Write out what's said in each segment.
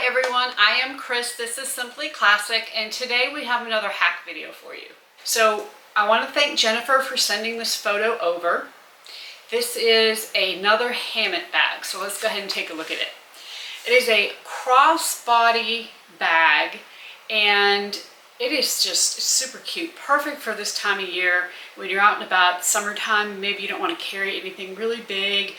Hi everyone, I am Chris. This is Simply Classic, and today we have another hack video for you. So I want to thank Jennifer for sending this photo over. This is another Hammitt bag, so let's go ahead and take a look at it. It is a crossbody bag, and it is just super cute. Perfect for this time of year when you're out and about, summertime. Maybe you don't want to carry anything really big.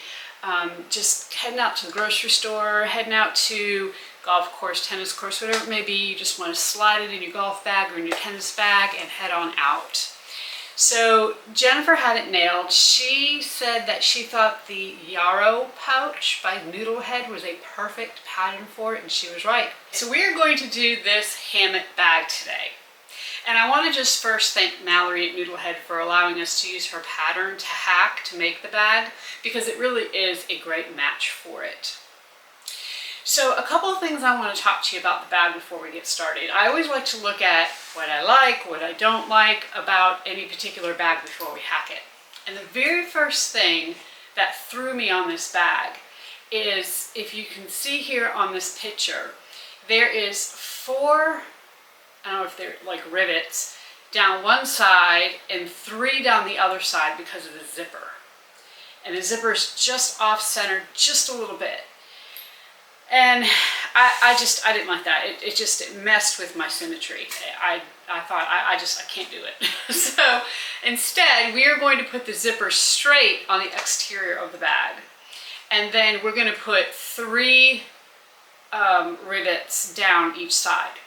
Just heading out to the grocery store, heading out to golf course, tennis course, whatever it may be. You just want to slide it in your golf bag or in your tennis bag and head on out. So Jennifer had it nailed. She said that she thought the Yarrow pouch by Noodlehead was a perfect pattern for it, and she was right. So we are going to do this Hammitt bag today. And I want to just first thank Mallory at Noodlehead for allowing us to use her pattern to hack to make the bag, because it really is a great match for it. So a couple of things I want to talk to you about the bag before we get started. I always like to look at what I like, what I don't like about any particular bag before we hack it. And the very first thing that threw me on this bag is, if you can see here on this picture, there is 4, I don't know if they're like rivets, down one side and 3 down the other side because of the zipper. And the zipper is just off-centered just a little bit. And I didn't like that. It messed with my symmetry. I thought, I can't do it. So instead, we are going to put the zipper straight on the exterior of the bag. And then we're going to put 3 rivets down each side.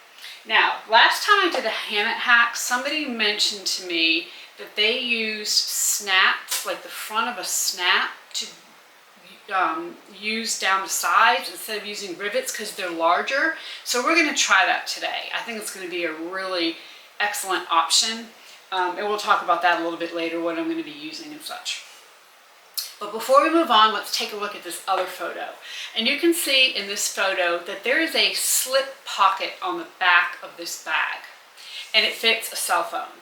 Now, last time I did a Hammitt hack, somebody mentioned to me that they used snaps, like the front of a snap, to use down the sides instead of using rivets because they're larger. So we're going to try that today. I think it's going to be a really excellent option. And we'll talk about that a little bit later, what I'm going to be using and such. But before we move on, let's take a look at this other photo. And you can see in this photo that there is a slip pocket on the back of this bag, and it fits a cell phone.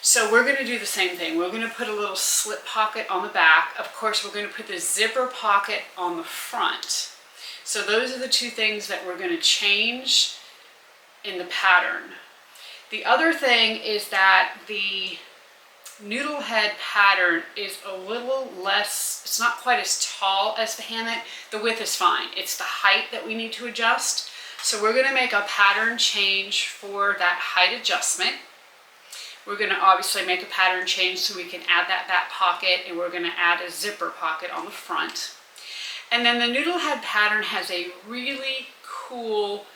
So we're going to do the same thing. We're going to put a little slip pocket on the back. Of course, we're going to put the zipper pocket on the front. So those are the 2 things that we're going to change in the pattern. The other thing is that the Noodlehead pattern is a little less, it's not quite as tall as the Hammitt. The width is fine. It's the height that we need to adjust. So we're going to make a pattern change for that height adjustment. We're going to obviously make a pattern change so we can add that back pocket, and we're going to add a zipper pocket on the front. And then the Noodlehead pattern has a really cool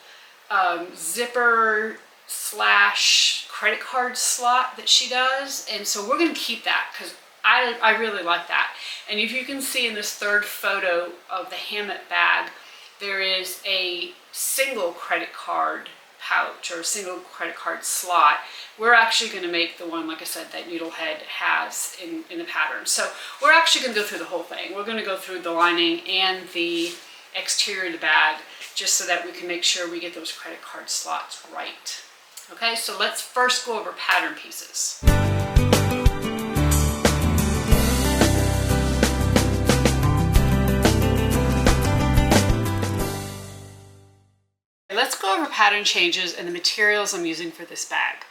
zipper / credit card slot that she does, and so we're going to keep that because I really like that. And if you can see in this third photo of the Hammitt bag, there is a single credit card pouch or a single credit card slot. We're actually going to make the one, like I said, that Noodlehead has in the pattern. So we're actually going to go through the whole thing. We're going to go through the lining and the exterior of the bag just so that we can make sure we get those credit card slots right. Okay, so let's first go over pattern pieces. Let's go over pattern changes and the materials I'm using for this bag.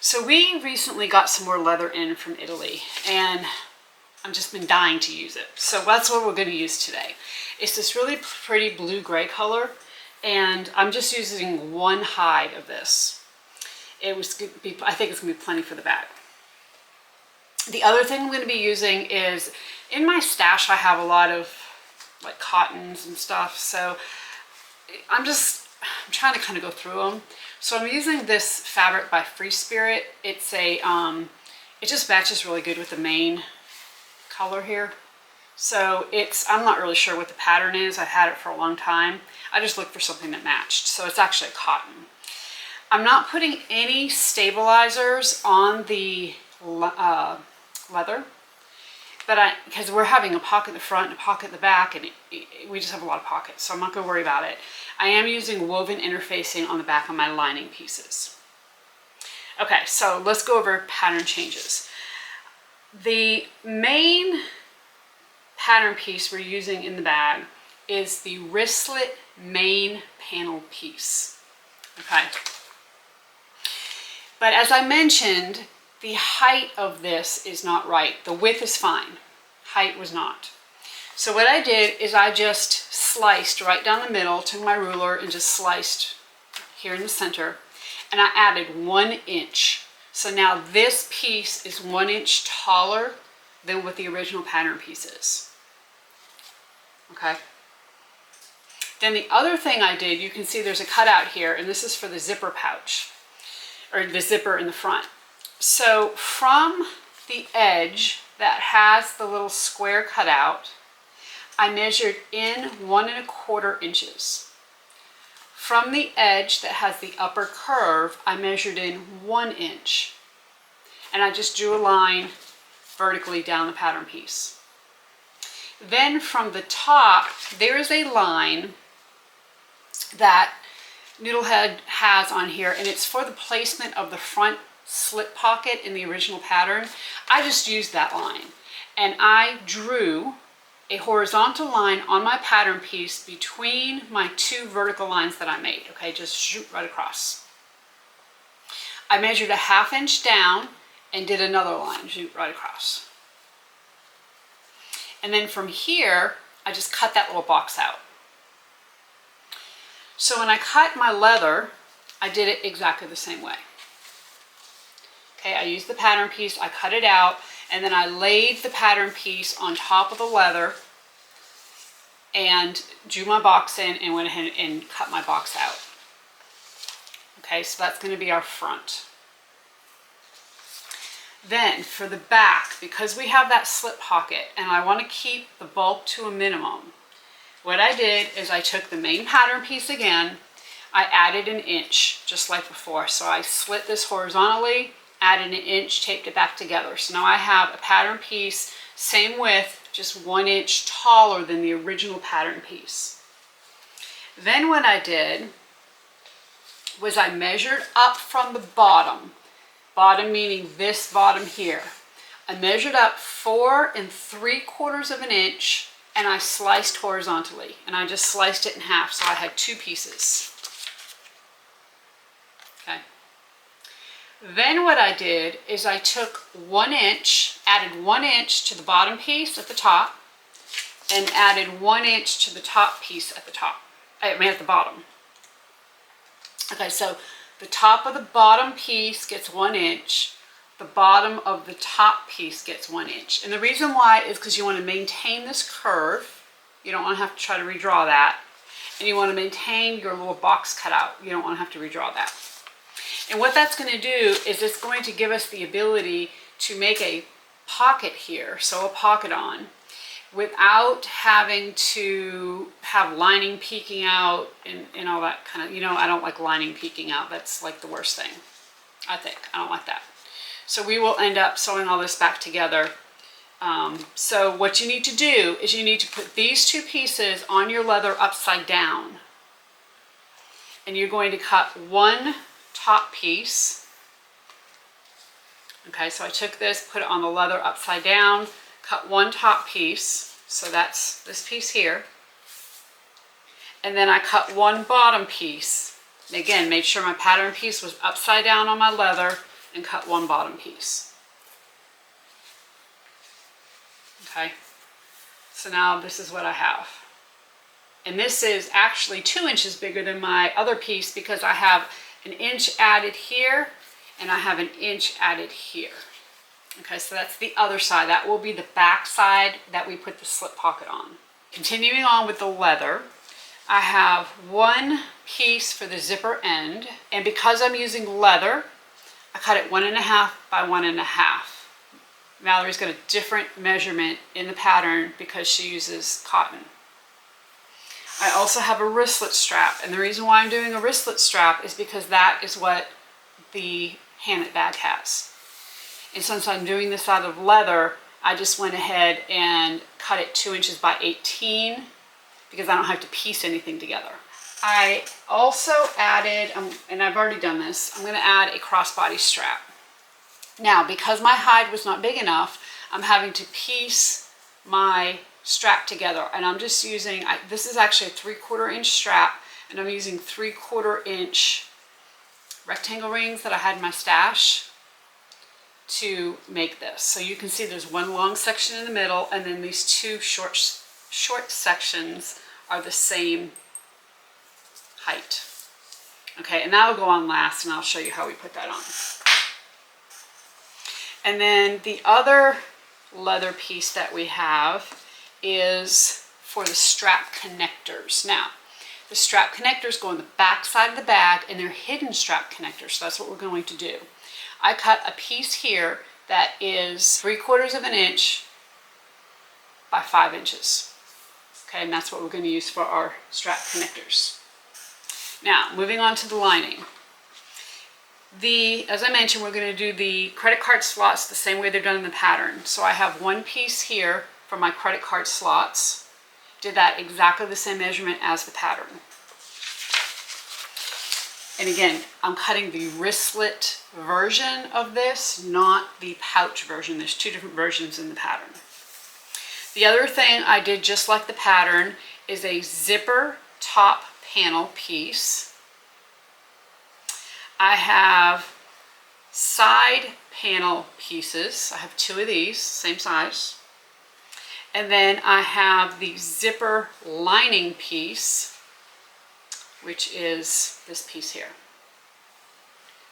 So we recently got some more leather in from Italy, and I've just been dying to use it. So that's what we're going to use today. It's this really pretty blue-gray color, and I'm just using 1 hide of this. I think it's going to be plenty for the bag. The other thing I'm going to be using is, in my stash I have a lot of like cottons and stuff, so I'm trying to kind of go through them. So I'm using this fabric by Free Spirit. It's a, it just matches really good with the main color here. So I'm not really sure what the pattern is. I've had it for a long time. I just looked for something that matched. So it's actually a cotton. I'm not putting any stabilizers on the leather, but because we're having a pocket in the front and a pocket in the back, and we just have a lot of pockets, so I'm not going to worry about it. I am using woven interfacing on the back of my lining pieces. Okay, so let's go over pattern changes. The main pattern piece we're using in the bag is the wristlet main panel piece. Okay. But as I mentioned, the height of this is not right. The width is fine. Height was not. So what I did is I just sliced right down the middle, took my ruler and just sliced here in the center, and I added 1 inch. So now this piece is 1 inch taller than what the original pattern piece is. Okay. Then the other thing I did, you can see there's a cutout here, and this is for the zipper pouch, or the zipper in the front. So from the edge that has the little square cutout, I measured in 1 1/4 inches. From the edge that has the upper curve, I measured in 1 inch. And I just drew a line vertically down the pattern piece. Then from the top, there is a line that Noodlehead has on here, and it's for the placement of the front slip pocket in the original pattern. I just used that line, and I drew a horizontal line on my pattern piece between my 2 vertical lines that I made. Okay, just shoot right across. I measured a 1/2 inch down and did another line, shoot right across. And then from here, I just cut that little box out. So when I cut my leather, I did it exactly the same way. Okay, I used the pattern piece, I cut it out, and then I laid the pattern piece on top of the leather and drew my box in and went ahead and cut my box out. Okay, so that's going to be our front. Then for the back, because we have that slip pocket and I want to keep the bulk to a minimum, what I did is I took the main pattern piece again, I added 1 inch just like before. So I slit this horizontally, added 1 inch, taped it back together. So now I have a pattern piece, same width, just 1 inch taller than the original pattern piece. Then what I did was I measured up from the bottom meaning this bottom here. I measured up 4 3/4 inches and I sliced horizontally, and I just sliced it in half, so I had 2 pieces. Okay. Then what I did is I took 1 inch, added 1 inch to the bottom piece at the top, and added 1 inch to the top piece at the top. I mean at the bottom. Okay, so the top of the bottom piece gets 1 inch. The bottom of the top piece gets 1 inch. And the reason why is because you want to maintain this curve. You don't want to have to try to redraw that. And you want to maintain your little box cutout. You don't want to have to redraw that. And what that's going to do is it's going to give us the ability to make a pocket here, sew a pocket on, without having to have lining peeking out and all that kind of, I don't like lining peeking out. That's like the worst thing, I think. I don't like that. So we will end up sewing all this back together. So what you need to do is you need to put these 2 pieces on your leather upside down. And you're going to cut 1 top piece. Okay, so I took this, put it on the leather upside down, cut 1 top piece. So that's this piece here. And then I cut 1 bottom piece. And again, made sure my pattern piece was upside down on my leather, and cut 1 bottom piece. Okay, so now this is what I have. And this is actually 2 inches bigger than my other piece because I have 1 inch added here and I have 1 inch added here. Okay, so that's the other side. That will be the back side that we put the slip pocket on. Continuing on with the leather, I have 1 piece for the zipper end, and because I'm using leather, I cut it 1.5 by 1.5. Mallory's got a different measurement in the pattern because she uses cotton. I also have a wristlet strap, and the reason why I'm doing a wristlet strap is because that is what the Hammitt bag has. And since I'm doing this out of leather, I just went ahead and cut it 2 inches by 18 because I don't have to piece anything together. I also added, and I've already done this, I'm going to add a crossbody strap. Now, because my hide was not big enough, I'm having to piece my strapped together. And I'm just using, this is actually a 3/4 inch strap, and I'm using 3/4 inch rectangle rings that I had in my stash to make this. So you can see there's one long section in the middle, and then these two short sections are the same height. Okay, and that'll go on last, and I'll show you how we put that on. And then the other leather piece that we have is for the strap connectors. Now, the strap connectors go on the back side of the bag, and they're hidden strap connectors, so that's what we're going to do. I cut a piece here that is 3/4 of an inch by 5 inches. Okay, and that's what we're going to use for our strap connectors. Now, moving on to the lining. As I mentioned, we're going to do the credit card slots the same way they're done in the pattern. So I have one piece here for my credit card slots. Did that exactly the same measurement as the pattern. And again, I'm cutting the wristlet version of this, not the pouch version. There's two different versions in the pattern. The other thing I did just like the pattern is a zipper top panel piece. I have side panel pieces. I have 2 of these, same size. And then I have the zipper lining piece, which is this piece here.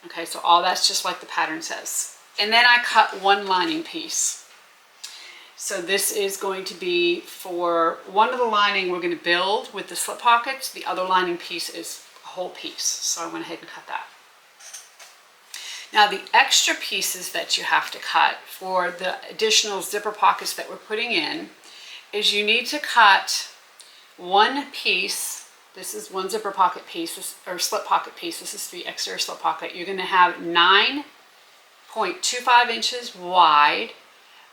Okay, so all that's just like the pattern says. And then I cut one lining piece. So this is going to be for one of the lining we're going to build with the slip pockets. The other lining piece is a whole piece. So I went ahead and cut that. Now the extra pieces that you have to cut for the additional zipper pockets that we're putting in is you need to cut one piece. This is one zipper pocket piece, or slip pocket piece. This is the exterior slip pocket. You're going to have 9.25 inches wide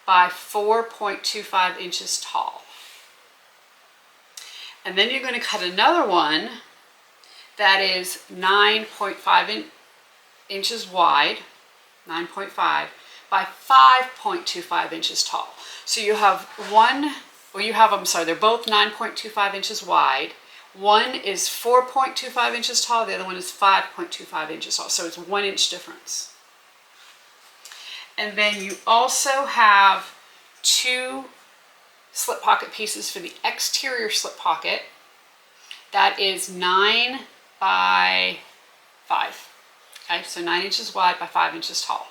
by 4.25 inches tall. And then you're going to cut another one that is 9.5 inches wide, 9.5 by 5.25 inches tall. So you have they're both 9.25 inches wide. One is 4.25 inches tall, the other one is 5.25 inches tall. So it's 1 inch difference. And then you also have 2 slip pocket pieces for the exterior slip pocket. That is 9 by 5. Okay, so 9 inches wide by 5 inches tall.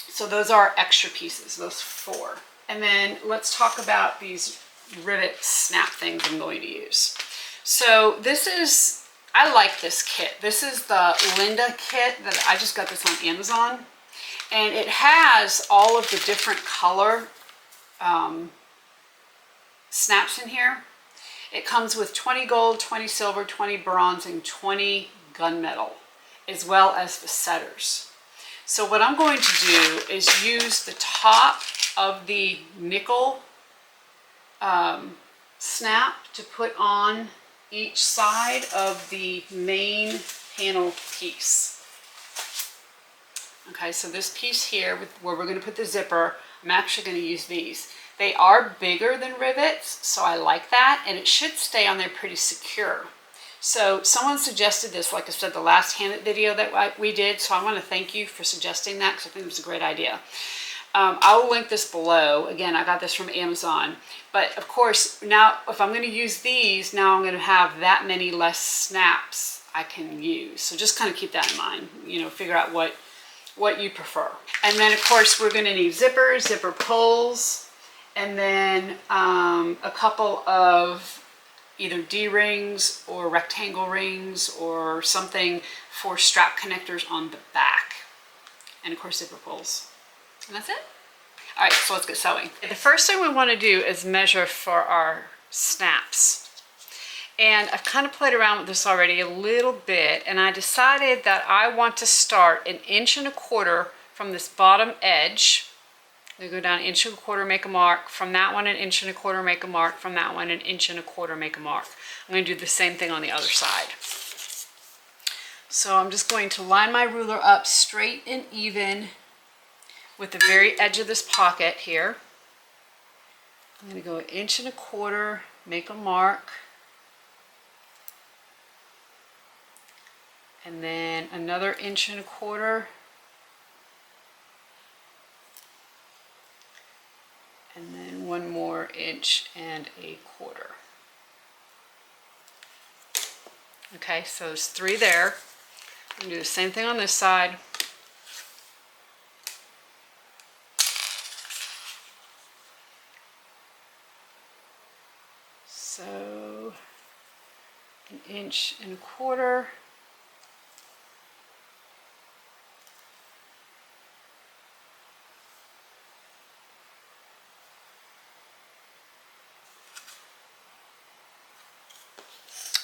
So those are extra pieces, those 4. And then let's talk about these rivet snap things I'm going to use. So I like this kit. This is the Linda kit that I just got this on Amazon. And it has all of the different color snaps in here. It comes with 20 gold, 20 silver, 20 bronze, and 20 gunmetal, as well as the setters. So what I'm going to do is use the top of the nickel snap to put on each side of the main panel piece. Okay, so this piece here where we're going to put the zipper, I'm actually going to use these. They are bigger than rivets, so I like that, and it should stay on there pretty secure. So someone suggested this, like I said, the last Hammitt video that we did, so I want to thank you for suggesting that because I think it was a great idea. I will link this below. Again, I got this from Amazon. But of course, now if I'm going to use these, now I'm going to have that many less snaps I can use. So just kind of keep that in mind. Figure out what you prefer. And then of course we're going to need zippers, zipper pulls, and then a couple of either D-rings or rectangle rings or something for strap connectors on the back. And of course zipper pulls. And that's it. All right, so let's get sewing. The first thing we want to do is measure for our snaps. And I've kind of played around with this already a little bit, and I decided that I want to start 1.25 inches from this bottom edge. I'm going to go down 1.25 inches, make a mark. From that one, 1.25 inches, make a mark. From that one, 1.25 inches, make a mark. I'm going to do the same thing on the other side. So I'm just going to line my ruler up straight and even with the very edge of this pocket here. I'm going to go 1.25 inches, make a mark, and then another 1.25 inches, and then one more 1.25 inches. Okay, so there's 3 there. I'm going to do the same thing on this side. So 1.25 inches.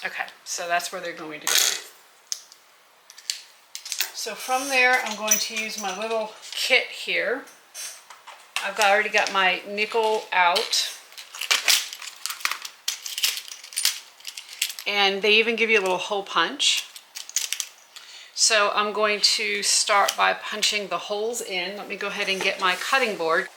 Okay, so that's where they're going to go. So from there, I'm going to use my little kit here. I've already got my nickel out. And they even give you a little hole punch. So I'm going to start by punching the holes in. Let me go ahead and get my cutting board.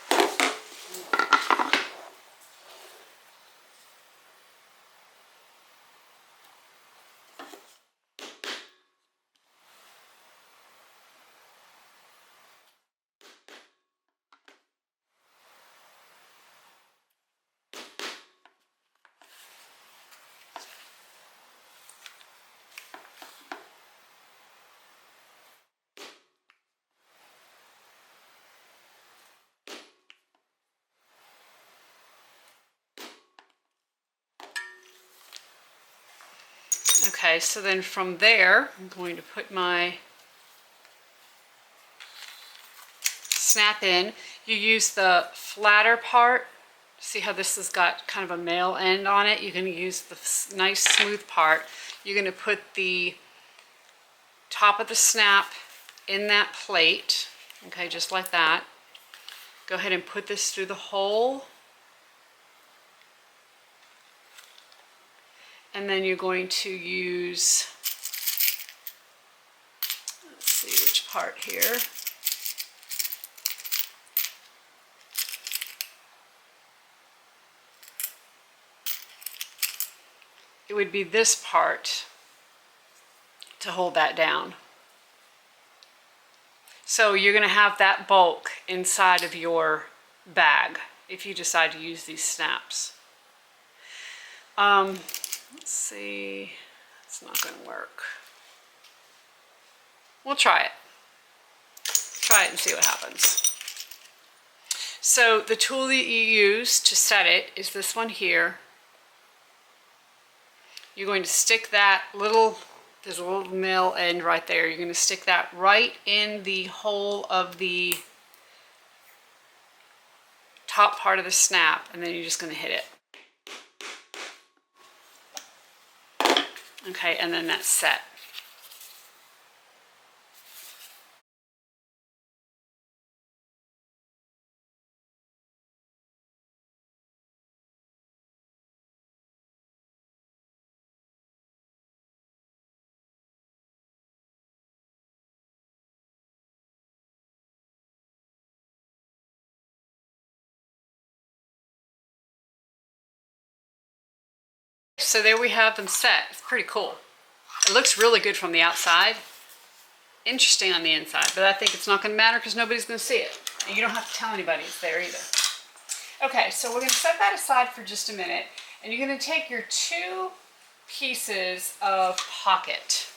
Okay, so then from there, I'm going to put my snap in. You use the flatter part. See how this has got kind of a male end on it? You're going to use the nice smooth part. You're going to put the top of the snap in that plate. Okay, just like that. Go ahead and put this through the hole. And then you're going to use, let's see which part here. It would be this part to hold that down. So you're going to have that bulk inside of your bag if you decide to use these snaps. Let's see, it's not going to work. We'll try it. Try it and see what happens. So the tool that you use to set it is this one here. You're going to stick that little, there's a little male end right there. You're going to stick that right in the hole of the top part of the snap, and then you're just going to hit it. Okay, and then that's set. So there we have them set. It's pretty cool. It looks really good from the outside. Interesting on the inside, but I think it's not going to matter because nobody's going to see it. And you don't have to tell anybody it's there either. Okay, so we're going to set that aside for just a minute. And you're going to take your 2 pieces of pocket.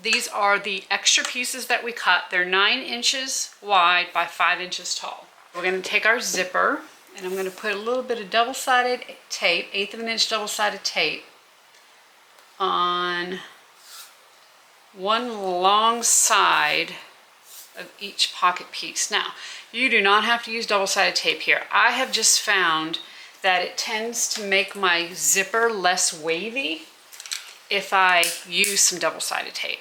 These are the extra pieces that we cut. They're 9 inches wide by 5 inches tall. We're going to take our zipper, and I'm going to put a little bit of double-sided tape, 1/8 of an inch double-sided tape, on one long side of each pocket piece. Now, you do not have to use double-sided tape here. I have just found that it tends to make my zipper less wavy if I use some double-sided tape.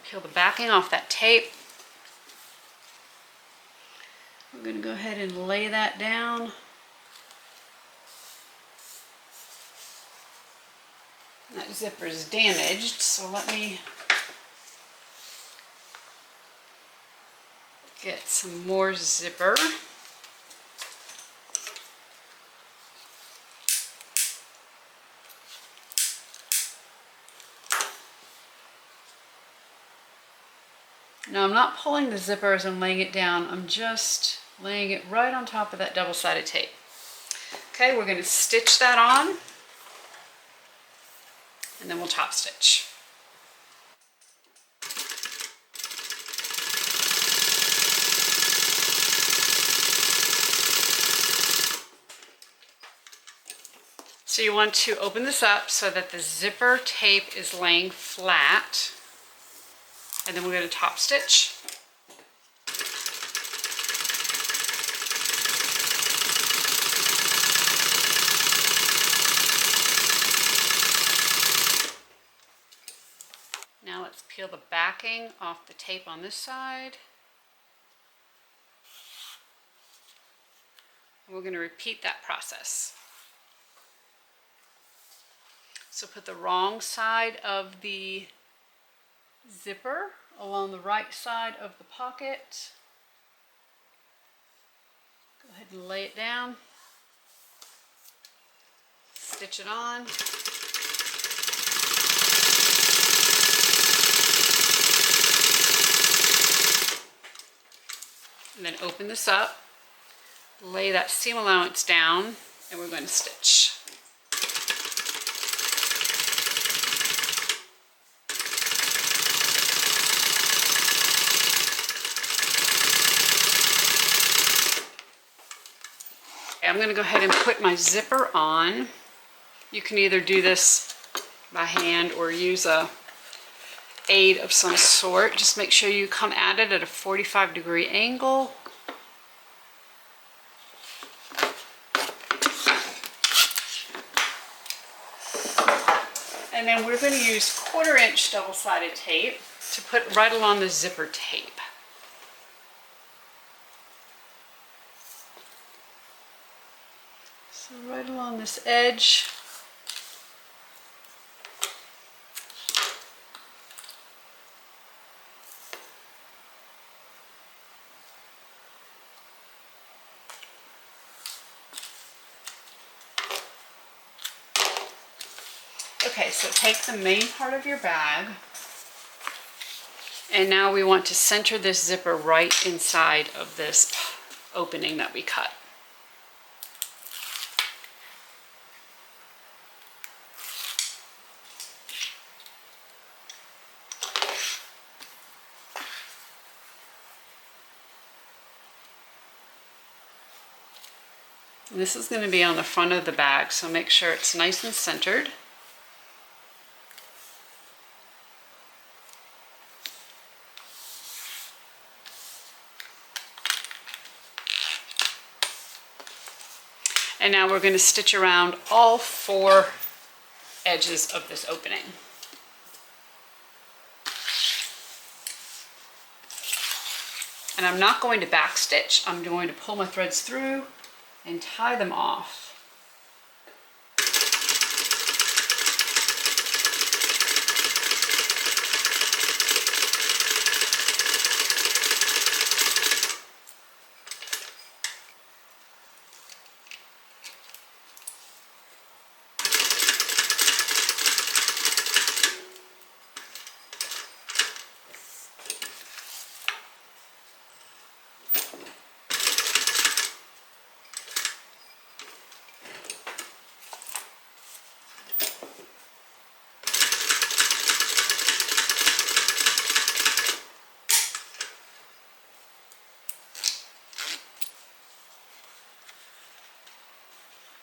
Peel the backing off that tape. We're going to go ahead and lay that down. That zipper's damaged, so let me get some more zipper. Now I'm not pulling the zipper as I'm laying it down, I'm just laying it right on top of that double-sided tape. Okay, we're going to stitch that on, and then we'll top stitch. So you want to open this up so that the zipper tape is laying flat, and then we're going to top stitch. Now let's peel the backing off the tape on this side. We're going to repeat that process. So put the wrong side of the zipper along the right side of the pocket. Go ahead and lay it down. Stitch it on. And then open this up, lay that seam allowance down, and we're going to stitch. Okay, I'm going to go ahead and put my zipper on. You can either do this by hand or use a aid of some sort. Just make sure you come at it at a 45-degree angle. And then we're going to use 1/4-inch double-sided tape to put right along the zipper tape. So right along this edge. Okay, so take the main part of your bag, and now we want to center this zipper right inside of this opening that we cut. And this is going to be on the front of the bag, so make sure it's nice and centered. And now we're going to stitch around all 4 edges of this opening. And I'm not going to back stitch, I'm going to pull my threads through and tie them off.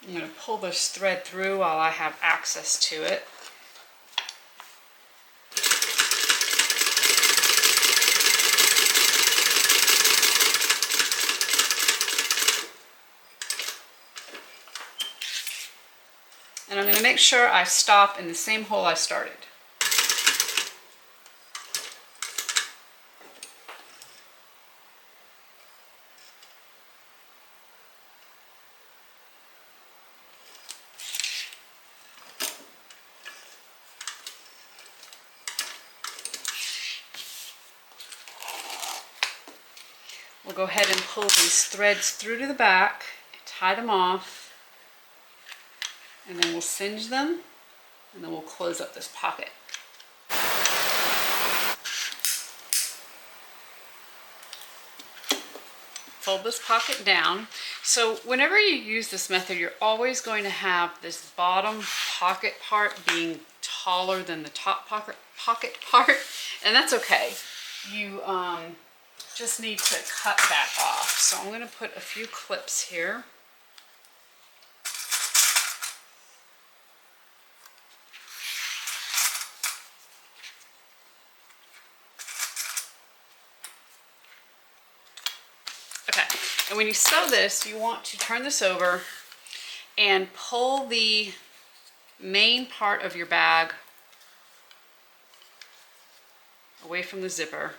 I'm going to pull this thread through while I have access to it. And I'm going to make sure I stop in the same hole I started. we'll go ahead and pull these threads through to the back, tie them off, and then we'll singe them, and then we'll close up this pocket. Fold this pocket down. So whenever you use this method, you're always going to have this bottom pocket part being taller than the top pocket part, and that's okay. You just need to cut that off. So I'm going to put a few clips here. Okay, and when you sew this, you want to turn this over and pull the main part of your bag away from the zipper.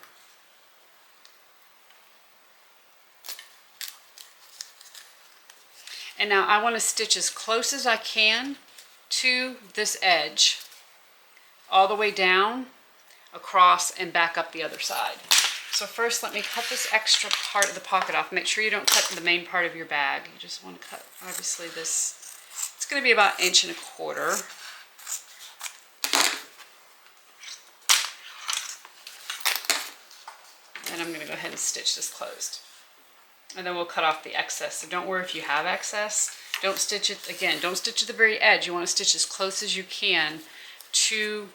And now I want to stitch as close as I can to this edge, all the way down, across, and back up the other side. So first, let me cut this extra part of the pocket off. Make sure you don't cut the main part of your bag. You just want to cut, obviously, this. It's going to be about 1.25 inches. And I'm going to go ahead and stitch this closed. And then we'll cut off the excess. So don't worry if you have excess. Don't stitch it, again, don't stitch at the very edge. You want to stitch as close as you can to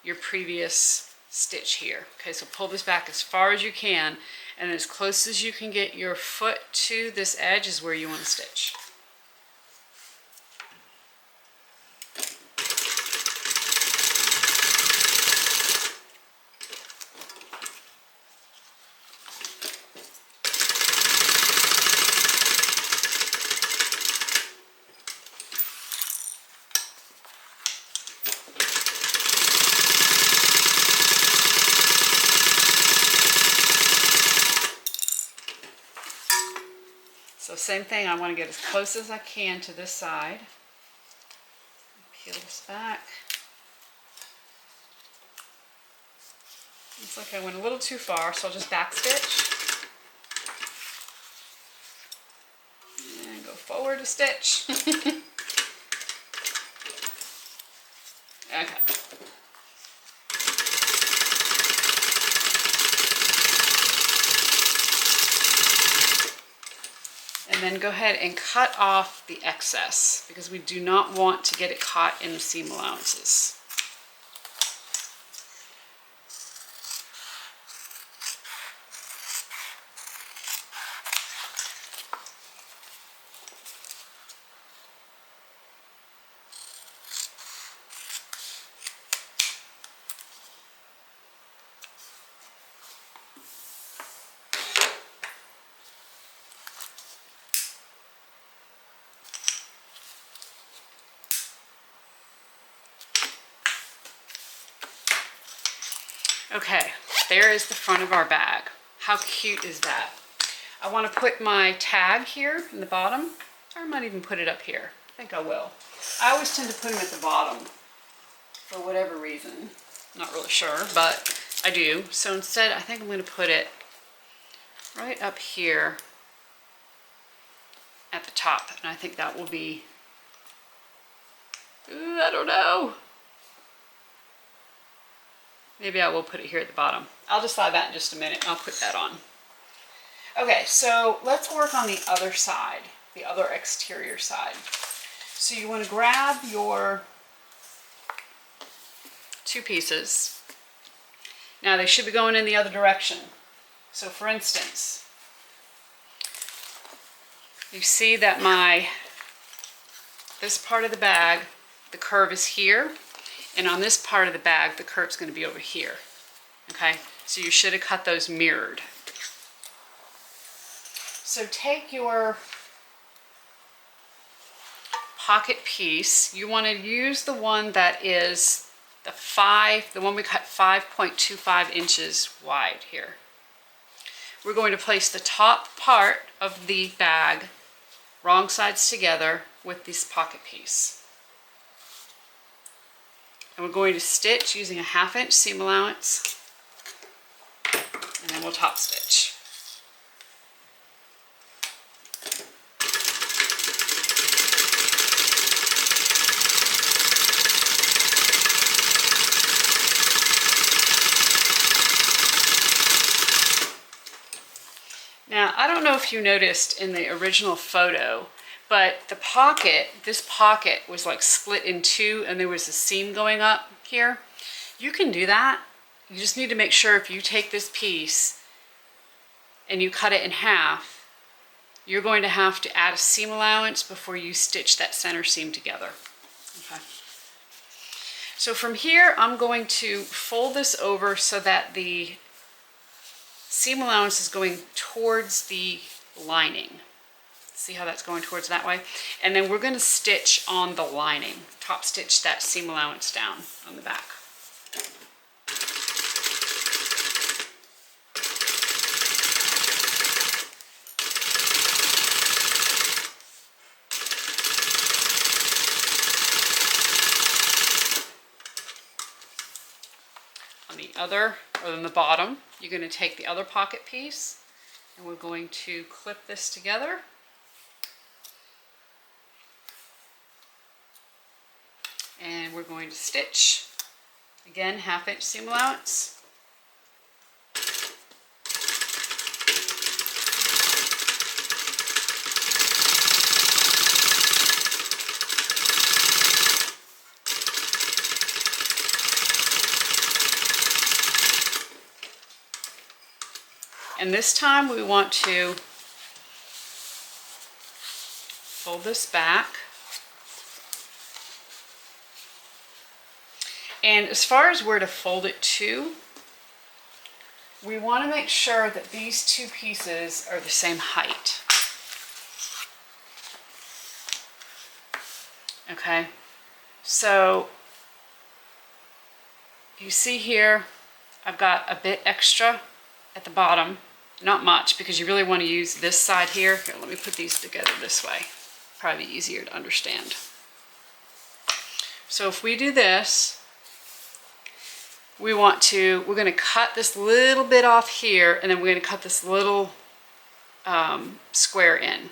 your previous stitch here. Okay, so pull this back as far as you can, and as close as you can get your foot to this edge is where you want to stitch. So same thing, I want to get as close as I can to this side. Peel this back. Looks like I went a little too far, so I'll just back stitch. And go forward a stitch. Okay. And then go ahead and cut off the excess because we do not want to get it caught in the seam allowances. Okay, there is the front of our bag. How cute is that? I want to put my tag here in the bottom, or I might even put it up here. I think I will. I always tend to put them at the bottom for whatever reason. Not really sure, but I do. So instead, I think I'm going to put it right up here at the top, and I think that will be, ooh, I don't know. Maybe I will put it here at the bottom. I'll decide that in just a minute. I'll put that on. Okay, so let's work on the other side, the other exterior side. So you want to grab your two pieces. Now they should be going in the other direction. So for instance, you see that this part of the bag, the curve is here. And on this part of the bag, the curve's going to be over here. Okay, so you should have cut those mirrored. So take your pocket piece. You want to use the one that is the one we cut 5.25 inches wide here. We're going to place the top part of the bag, wrong sides together, with this pocket piece. And we're going to stitch using a 1/2 inch seam allowance, and then we'll top stitch. Now, I don't know if you noticed in the original photo, but the pocket, this pocket was like split in two and there was a seam going up here. You can do that. You just need to make sure if you take this piece and you cut it in half, you're going to have to add a seam allowance before you stitch that center seam together. Okay. So from here, I'm going to fold this over so that the seam allowance is going towards the lining. See how that's going towards that way? And then we're going to stitch on the lining, top stitch that seam allowance down on the back. On the bottom, you're going to take the other pocket piece and we're going to clip this together. And we're going to stitch, again, 1/2 inch seam allowance. And this time we want to fold this back. And as far as where to fold it to, we want to make sure that these two pieces are the same height. Okay, so you see here, I've got a bit extra at the bottom. Not much, because you really want to use this side here. Here, let me put these together this way. Probably easier to understand. So if we do this, we're going to cut this little bit off here, and then we're going to cut this little square in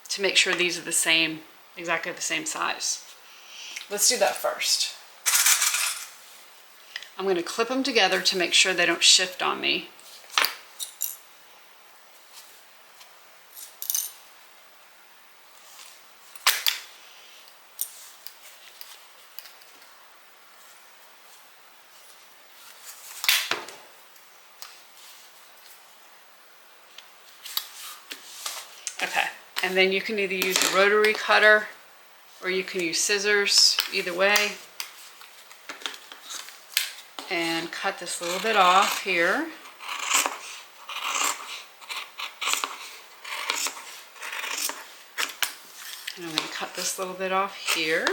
to make sure these are the same, exactly the same size. Let's do that first. I'm going to clip them together to make sure they don't shift on me. Okay, and then you can either use a rotary cutter or you can use scissors, either way. And cut this little bit off here. And I'm going to cut this little bit off here.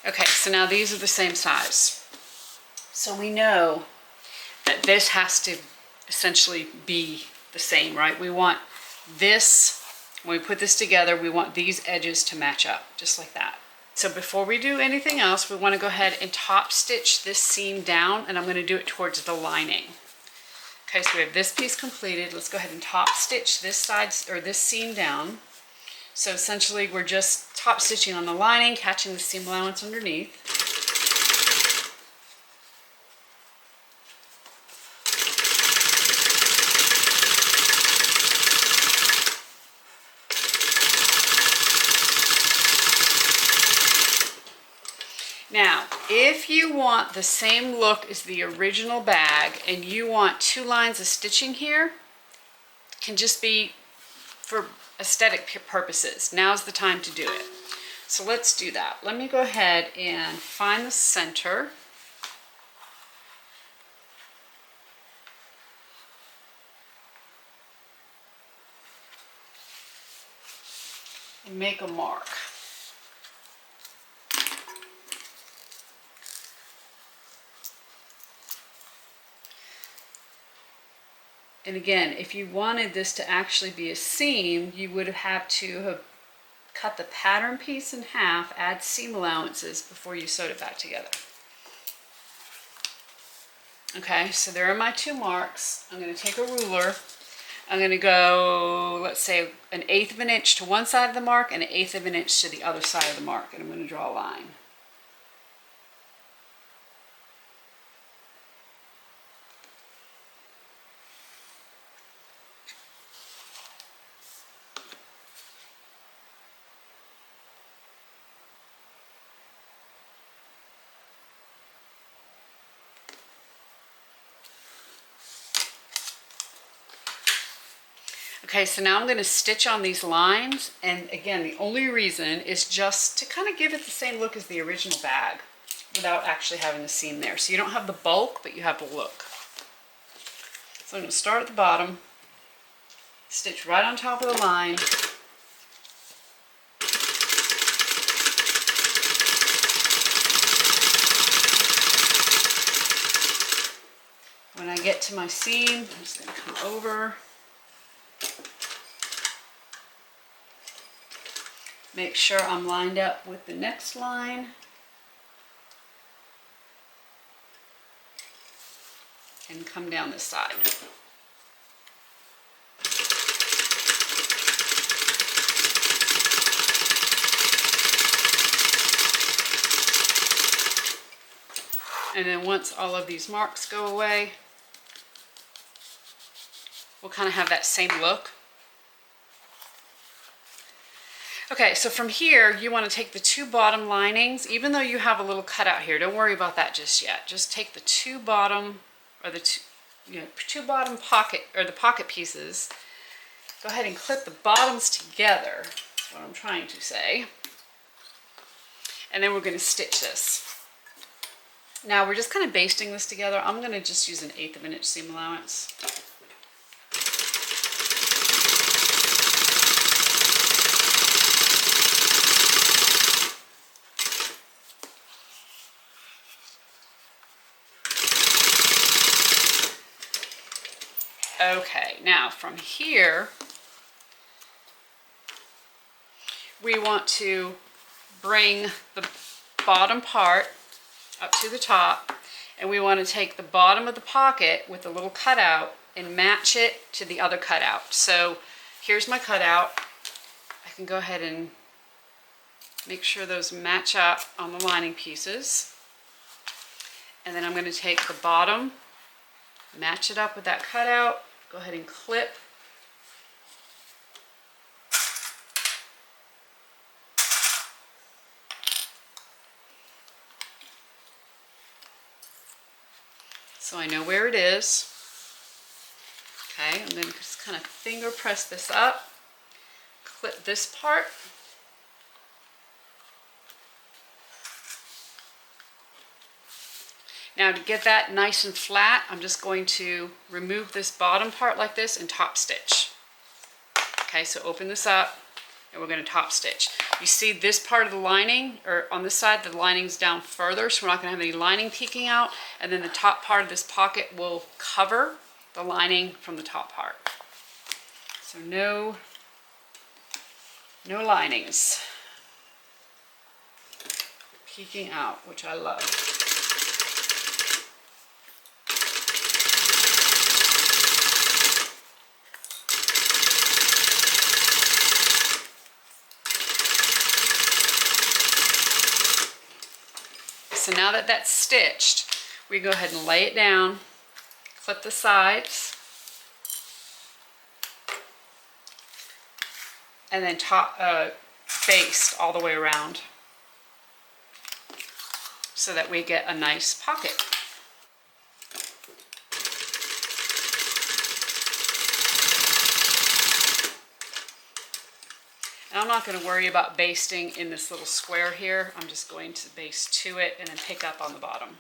Okay, so now these are the same size. So we know that this has to essentially be the same, right? We want this, when we put this together, we want these edges to match up, just like that. So before we do anything else, we want to go ahead and top stitch this seam down, and I'm going to do it towards the lining. Okay, so we have this piece completed. Let's go ahead and top stitch this side, or this seam down. So essentially we're just top stitching on the lining, catching the seam allowance underneath. Now, if you want the same look as the original bag and you want 2 lines of stitching here, it can just be for aesthetic purposes. Now's the time to do it. So let's do that. Let me go ahead and find the center. And make a mark. And again, if you wanted this to actually be a seam, you would have had to have cut the pattern piece in half, add seam allowances before you sewed it back together. Okay, so there are my 2 marks. I'm going to take a ruler. I'm going to go, let's say, 1/8 of an inch to one side of the mark and 1/8 of an inch to the other side of the mark. And I'm going to draw a line. Okay, so now I'm going to stitch on these lines, and again, the only reason is just to kind of give it the same look as the original bag without actually having the seam there. So you don't have the bulk, but you have the look. So I'm going to start at the bottom, stitch right on top of the line, when I get to my seam, I'm just going to come over. Make sure I'm lined up with the next line. And come down this side. And then once all of these marks go away, we'll kind of have that same look. Okay, so from here, you want to take the two bottom linings, even though you have a little cutout here, don't worry about that just yet. Just take the two bottom, or the two bottom pocket, or the pocket pieces. Go ahead and clip the bottoms together, that's what I'm trying to say. And then we're going to stitch this. Now we're just kind of basting this together. I'm going to just use 1/8 of an inch seam allowance. Okay, now from here, we want to bring the bottom part up to the top, and we want to take the bottom of the pocket with the little cutout and match it to the other cutout. So here's my cutout. I can go ahead and make sure those match up on the lining pieces. And then I'm going to take the bottom, match it up with that cutout, go ahead and clip. So I know where it is. Okay, I'm going to just kind of finger press this up, clip this part. Now to get that nice and flat, I'm just going to remove this bottom part like this and top stitch. Okay, so open this up and we're going to top stitch. You see this part of the lining, or on this side, the lining's down further, so we're not going to have any lining peeking out, and then the top part of this pocket will cover the lining from the top part. So no linings peeking out, which I love. So now that that's stitched, we go ahead and lay it down, clip the sides, and then baste all the way around so that we get a nice pocket. And I'm not going to worry about basting in this little square here. I'm just going to baste to it and then pick up on the bottom.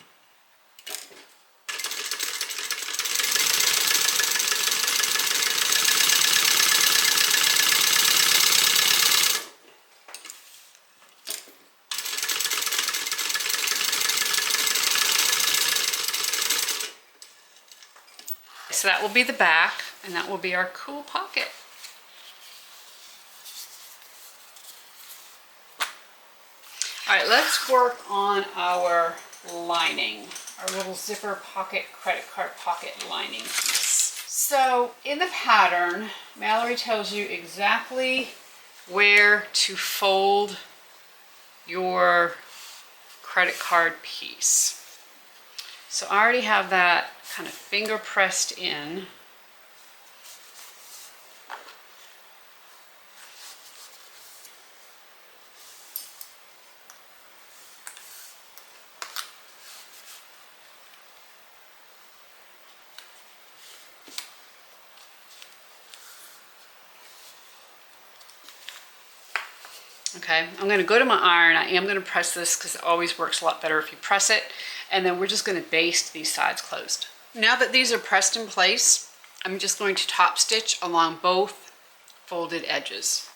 So that will be the back, and that will be our cool pocket. All right, let's work on our lining, our little zipper pocket, credit card pocket lining piece. So in the pattern, Mallory tells you exactly where to fold your credit card piece. So I already have that kind of finger pressed in. Okay, I'm going to go to my iron. I am going to press this because it always works a lot better if you press it. And then we're just going to baste these sides closed. Now that these are pressed in place, I'm just going to top stitch along both folded edges.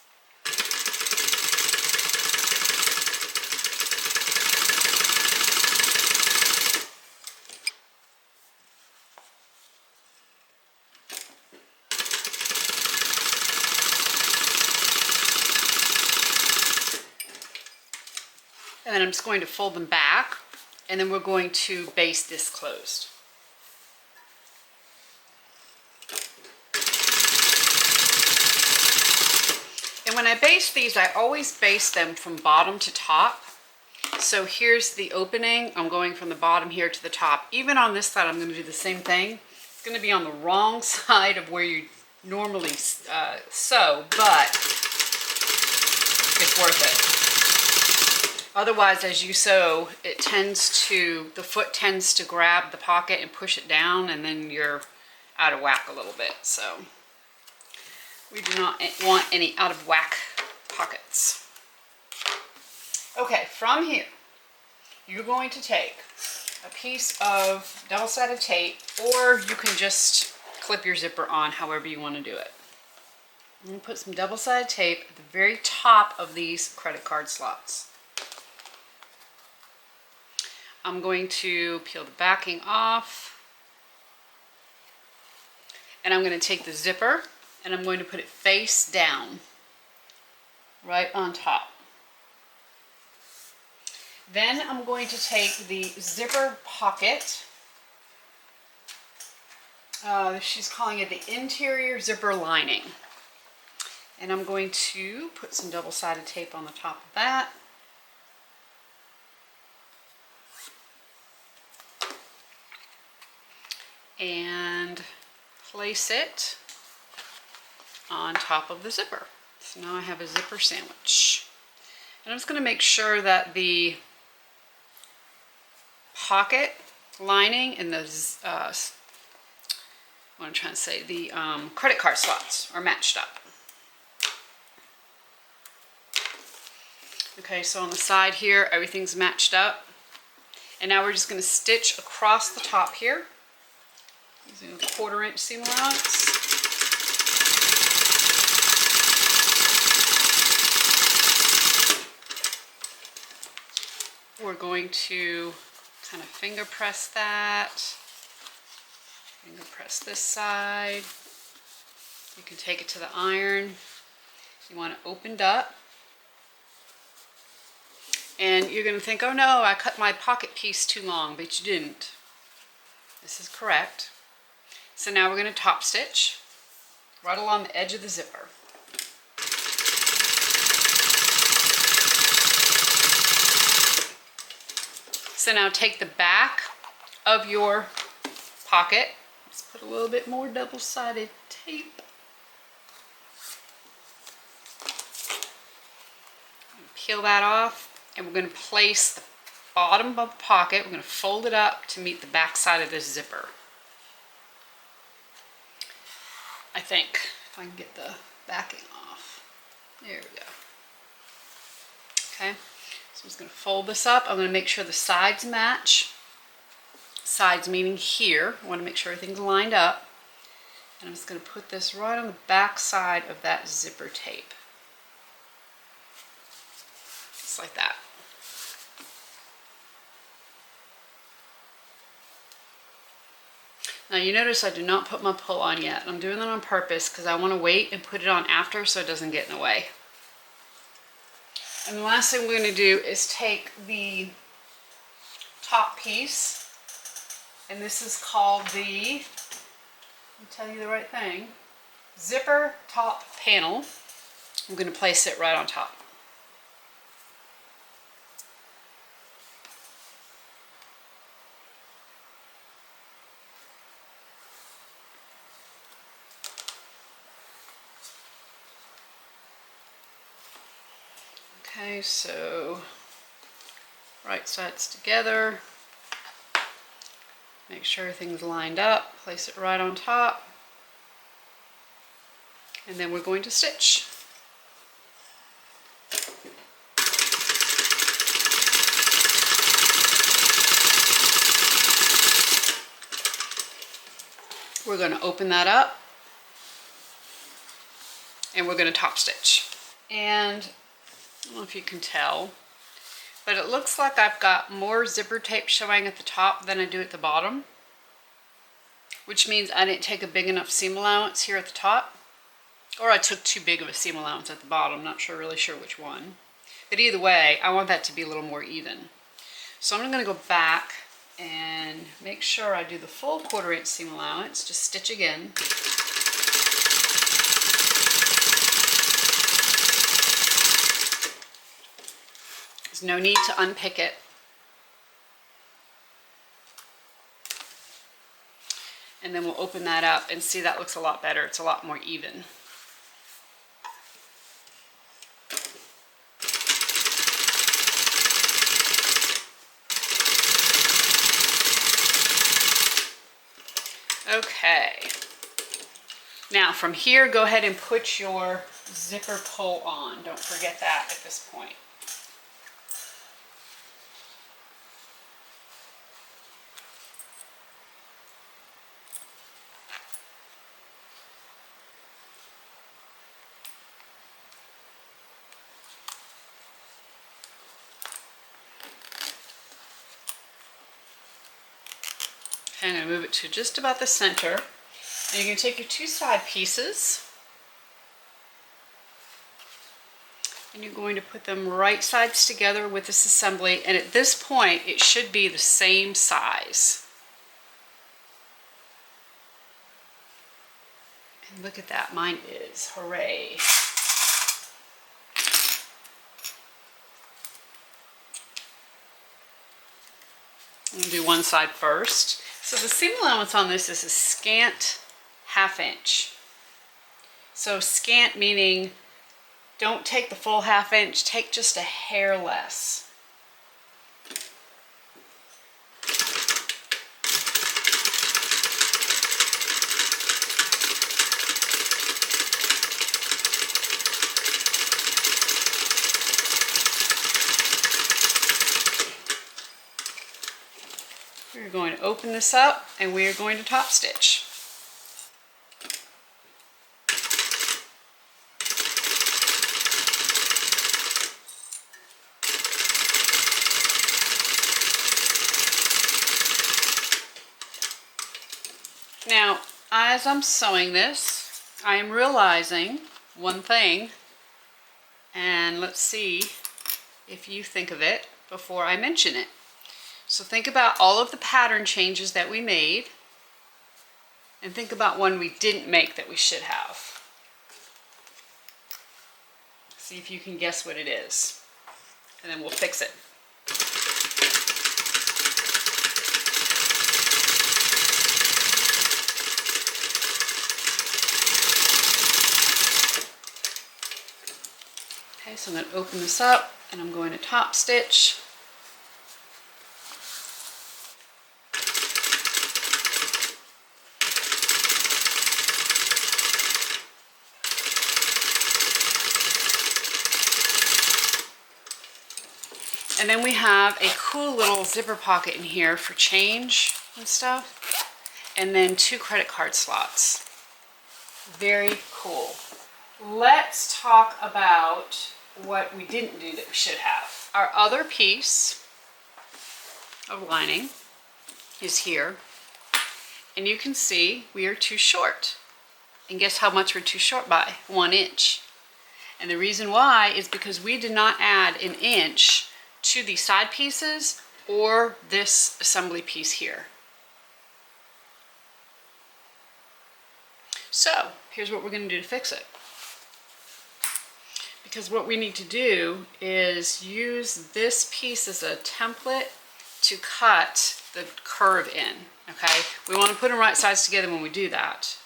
And then I'm just going to fold them back, and then we're going to baste this closed. And when I baste these, I always baste them from bottom to top. So here's the opening. I'm going from the bottom here to the top. Even on this side, I'm going to do the same thing. It's going to be on the wrong side of where you normally sew, but it's worth it. Otherwise, as you sew, the foot tends to grab the pocket and push it down, and then you're out of whack a little bit. So we do not want any out of whack pockets. Okay, from here, you're going to take a piece of double-sided tape, or you can just clip your zipper on however you want to do it. I'm going to put some double-sided tape at the very top of these credit card slots. I'm going to peel the backing off, and I'm going to take the zipper and I'm going to put it face down right on top. Then I'm going to take the zipper pocket. She's calling it the interior zipper lining. And I'm going to put some double-sided tape on the top of that. And place it on top of the zipper. So now I have a zipper sandwich. And I'm just going to make sure that the pocket lining and the what I'm trying to say, the credit card slots are matched up. Okay, so on the side here, everything's matched up. And now we're just going to stitch across the top here using a 1/4 inch seam allowance. We're going to kind of finger press that. Finger press this side. You can take it to the iron. You want it opened up. And you're going to think, oh no, I cut my pocket piece too long, but you didn't. This is correct. So now we're going to top stitch right along the edge of the zipper. So now take the back of your pocket. Let's put a little bit more double-sided tape. Peel that off, and we're going to place the bottom of the pocket. We're going to fold it up to meet the back side of this zipper. I think, if I can get the backing off. There we go. Okay, so I'm just going to fold this up. I'm going to make sure the sides match. Sides meaning here. I want to make sure everything's lined up. And I'm just going to put this right on the back side of that zipper tape. Just like that. Now you notice I did not put my pull on yet. I'm doing that on purpose because I want to wait and put it on after so it doesn't get in the way. And the last thing we're going to do is take the top piece, and this is called the tell you the right thing. Zipper top panel. I'm going to place it right on top. Okay, so right sides together. Make sure everything's lined up. Place it right on top. And then we're going to stitch. We're going to open that up and we're going to top stitch. And I don't know if you can tell, but it looks like I've got more zipper tape showing at the top than I do at the bottom, which means I didn't take a big enough seam allowance here at the top, or I took too big of a seam allowance at the bottom. Not really sure which one. But either way, I want that to be a little more even. So I'm going to go back and make sure I do the full 1/4 inch seam allowance. Just stitch again. There's no need to unpick it. And then we'll open that up and see that looks a lot better. It's a lot more even. Okay. Now from here, go ahead and put your zipper pull on. Don't forget that at this point. I'm going to move it to just about the center. And you're going to take your 2 side pieces and you're going to put them right sides together with this assembly. And at this point, it should be the same size. And look at that, mine is. Hooray. I'm going to do one side first. So the seam allowance on this is a scant 1/2 inch. So scant meaning don't take the full 1/2 inch, take just a hair less. We're going to open this up and we are going to top stitch. Now, as I'm sewing this, I am realizing one thing, and let's see if you think of it before I mention it. So think about all of the pattern changes that we made, and think about one we didn't make that we should have. See if you can guess what it is, and then we'll fix it. Okay, so I'm going to open this up and I'm going to top stitch. And then we have a cool little zipper pocket in here for change and stuff. And then 2 credit card slots. Very cool. Let's talk about what we didn't do that we should have. Our other piece of lining is here. And you can see we are too short. And guess how much we're too short by? 1 inch. And the reason why is because we did not add an inch to the side pieces or this assembly piece here. So here's what we're going to do to fix it. Because what we need to do is use this piece as a template to cut the curve in, okay? We want to put them right sides together when we do that.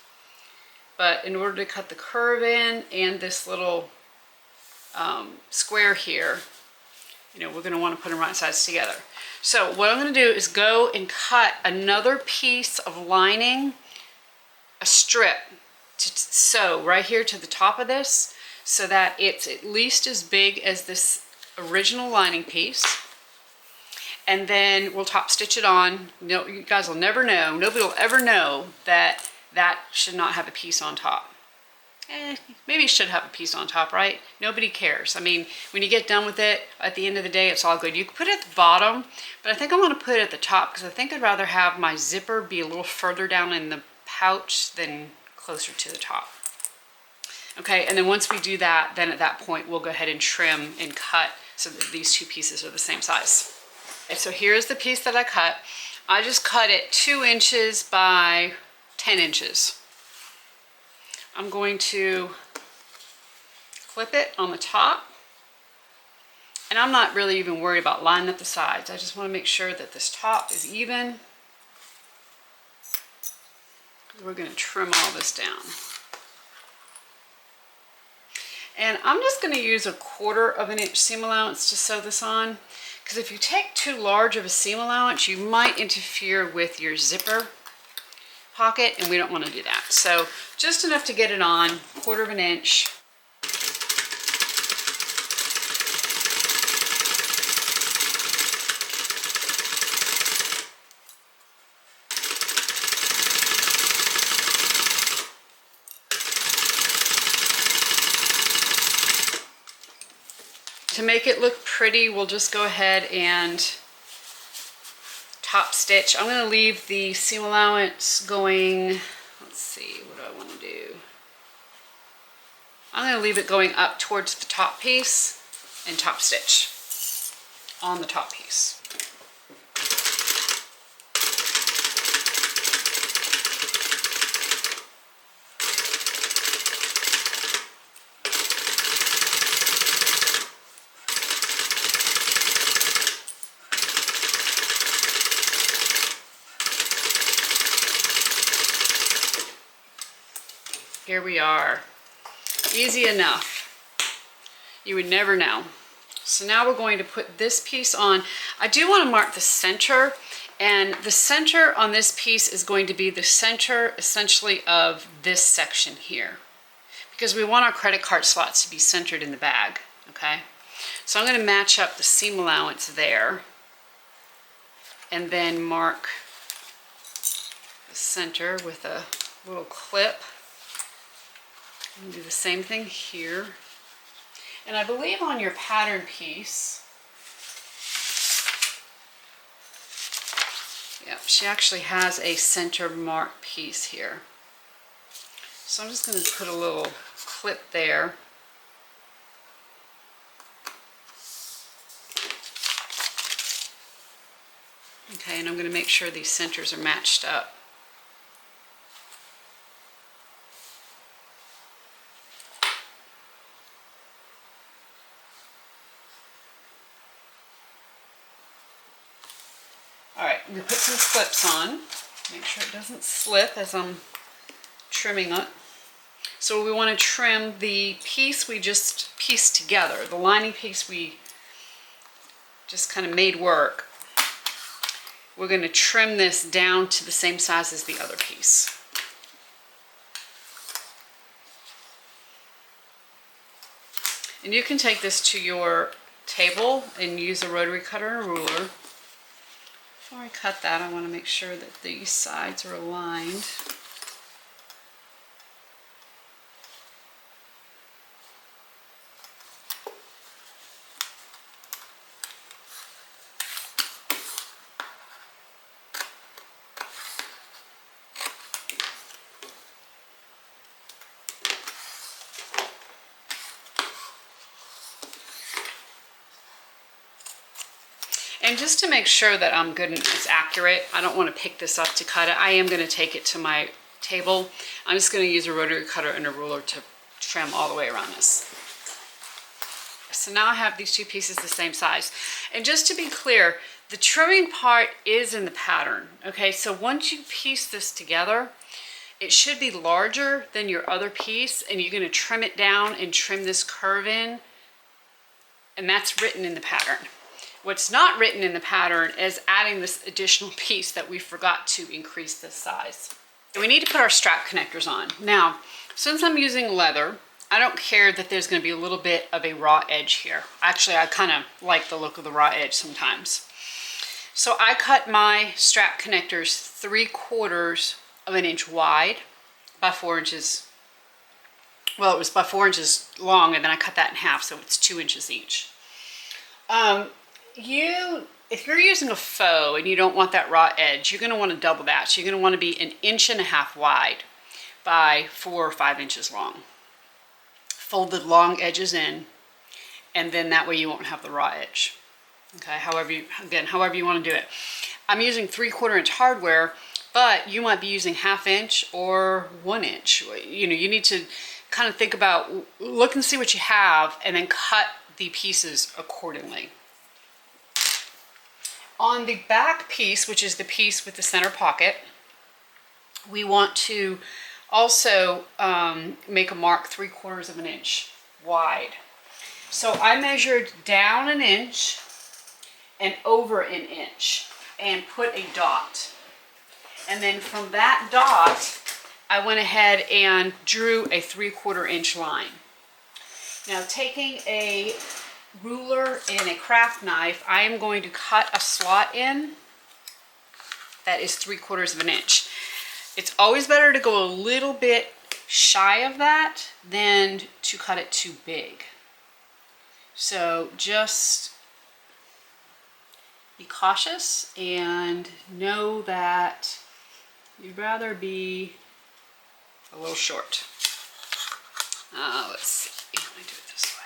But in order to cut the curve in and this little square here, you know, we're going to want to put them right sides together. So what I'm going to do is go and cut another piece of lining, a strip, to sew right here to the top of this so that it's at least as big as this original lining piece. And then we'll top stitch it on. No, you guys will never know, nobody will ever know that that should not have a piece on top. Maybe it should have a piece on top, right? Nobody cares. I mean, when you get done with it, at the end of the day, it's all good. You can put it at the bottom, but I think I want to put it at the top because I think I'd rather have my zipper be a little further down in the pouch than closer to the top. Okay, and then once we do that, then at that point, we'll go ahead and trim and cut so that these two pieces are the same size. Okay, so here's the piece that I cut. I just cut it 2 inches by 10 inches. I'm going to clip it on the top, and I'm not really even worried about lining up the sides. I just want to make sure that this top is even. We're going to trim all this down. And I'm just going to use 1/4 inch seam allowance to sew this on, because if you take too large of a seam allowance, you might interfere with your zipper pocket, and we don't want to do that. So just enough to get it on, 1/4 inch. To make it look pretty, we'll just go ahead and top stitch. I'm going to leave the seam allowance going, let's see, what do I want to do? I'm going to leave it going up towards the top piece and top stitch on the top piece. Here we are. Easy enough. You would never know. So now we're going to put this piece on. I do want to mark the center, and the center on this piece is going to be the center essentially of this section here, because we want our credit card slots to be centered in the bag, okay? So I'm going to match up the seam allowance there and then mark the center with a little clip. I'm going to do the same thing here. And I believe on your pattern piece, yep, she actually has a center mark piece here. So I'm just going to put a little clip there. Okay, and I'm going to make sure these centers are matched up. We put some clips on, make sure it doesn't slip as I'm trimming it. So we want to trim the piece we just pieced together, the lining piece we just kind of made work. We're going to trim this down to the same size as the other piece. And you can take this to your table and use a rotary cutter and a ruler. Before I cut that, I want to make sure that these sides are aligned. And just to make sure that I'm good and it's accurate, I don't want to pick this up to cut it. I am going to take it to my table. I'm just going to use a rotary cutter and a ruler to trim all the way around this. So now I have these two pieces the same size. And just to be clear, the trimming part is in the pattern. Okay, so once you piece this together, it should be larger than your other piece, and you're going to trim it down and trim this curve in, and that's written in the pattern. What's not written in the pattern is adding this additional piece that we forgot to increase this size. So we need to put our strap connectors on. Now, since I'm using leather, I don't care that there's going to be a little bit of a raw edge here. Actually, I kind of like the look of the raw edge sometimes. So I cut my strap connectors 3/4 of an inch wide by 4 inches. Well, it was by 4 inches long, and then I cut that in half, so it's 2 inches each. If you're using a faux and you don't want that raw edge, you're going to want to double that. So you're going to want to be 1.5 inches wide by 4 or 5 inches long. Fold the long edges in, and then that way you won't have the raw edge. Okay, however you want to do it. I'm using 3/4 inch hardware, but you might be using 1/2 inch or 1 inch. You know, you need to kind of think about, look and see what you have, and then cut the pieces accordingly. On the back piece, which is the piece with the center pocket, we want to also make a mark 3/4 of an inch wide. So I measured down 1 inch and over 1 inch and put a dot. And then from that dot, I went ahead and drew a 3/4 inch line. Now, taking a ruler and a craft knife, I am going to cut a slot in that is 3/4 of an inch. It's always better to go a little bit shy of that than to cut it too big. So just be cautious and know that you'd rather be a little short. Let's see, let me do it this way.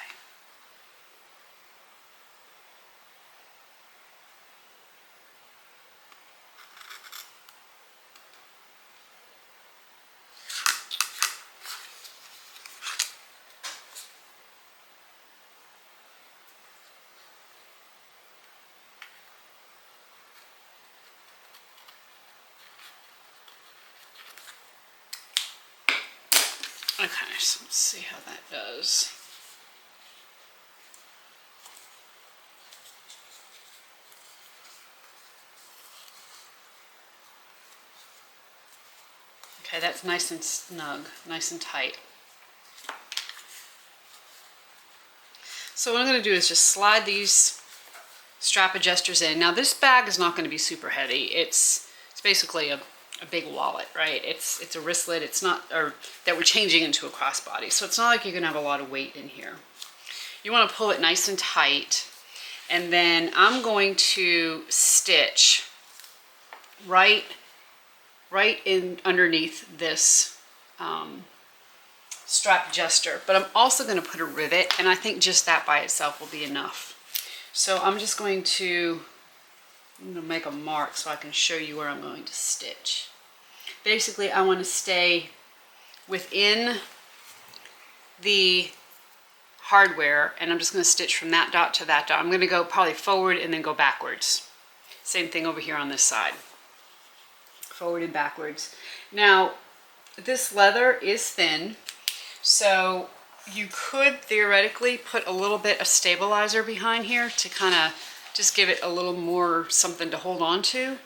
Okay, so let's see how that does. Okay, that's nice and snug, nice and tight. So what I'm going to do is just slide these strap adjusters in. Now this bag is not going to be super heavy. It's basically a big wallet, right? It's a wristlet. It's not, or that we're changing into a crossbody. So it's not like you're going to have a lot of weight in here. You want to pull it nice and tight. And then I'm going to stitch right in underneath this strap adjuster. But I'm also going to put a rivet, and I think just that by itself will be enough. So I'm just going to make a mark so I can show you where I'm going to stitch. Basically, I want to stay within the hardware, and I'm just going to stitch from that dot to that dot. I'm going to go probably forward and then go backwards. Same thing over here on this side. Forward and backwards. Now, this leather is thin, so you could theoretically put a little bit of stabilizer behind here to kind of just give it a little more something to hold on to.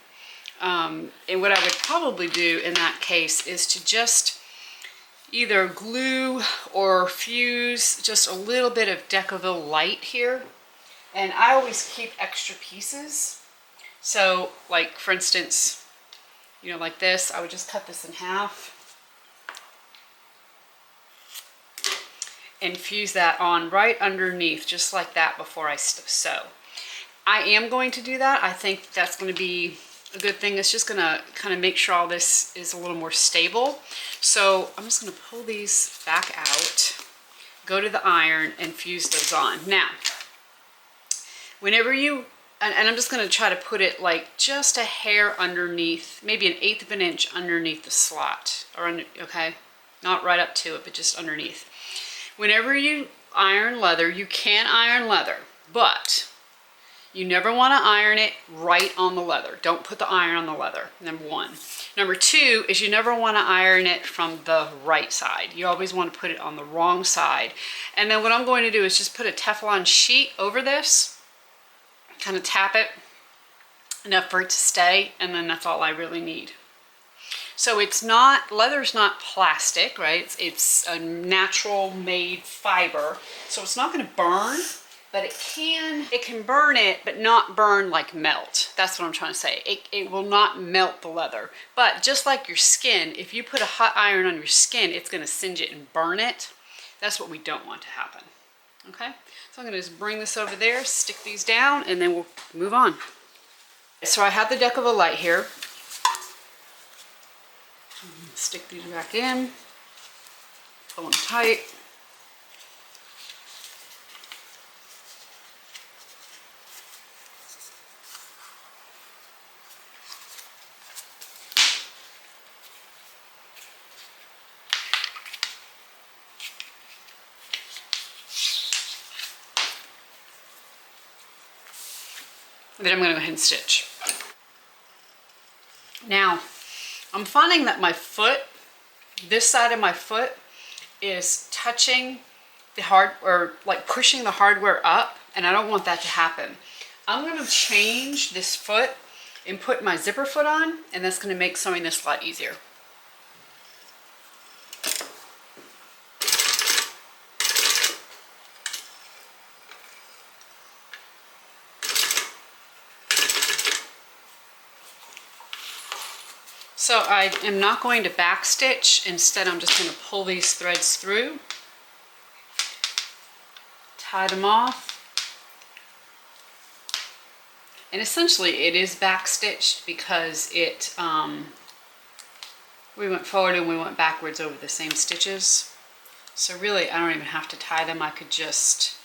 And what I would probably do in that case is to just either glue or fuse just a little bit of Decaville light here. And I always keep extra pieces. So like for instance, you know, like this, I would just cut this in half and fuse that on right underneath, just like that, before I sew. I am going to do that. I think that's going to be a good thing. It's just going to kind of make sure all this is a little more stable. So I'm just going to pull these back out, go to the iron, and fuse those on. Now, whenever you and I'm just going to try to put it like just a hair underneath, maybe 1/8 of an inch underneath the slot, or okay, not right up to it, but just underneath. Whenever you iron leather, you can iron leather, but you never want to iron it right on the leather. Don't put the iron on the leather, number one. Number two is you never want to iron it from the right side. You always want to put it on the wrong side. And then what I'm going to do is just put a Teflon sheet over this, kind of tap it enough for it to stay, and then that's all I really need. So it's not, leather's not plastic, right? It's a natural made fiber, so it's not going to burn, but it can burn it, but not burn like melt. That's what I'm trying to say. It will not melt the leather. But just like your skin, if you put a hot iron on your skin, it's going to singe it and burn it. That's what we don't want to happen. Okay, so I'm going to just bring this over there, stick these down, and then we'll move on. So I have the deck of a light here. Stick these back in, pull them tight. Then I'm going to go ahead and stitch. Now, I'm finding that my foot, this side of my foot, is touching the or like pushing the hardware up, and I don't want that to happen. I'm going to change this foot and put my zipper foot on, and that's going to make sewing this a lot easier. So I am not going to back stitch. Instead, I'm just going to pull these threads through, tie them off, and essentially it is back stitched because it we went forward and we went backwards over the same stitches. So really, I don't even have to tie them. I could just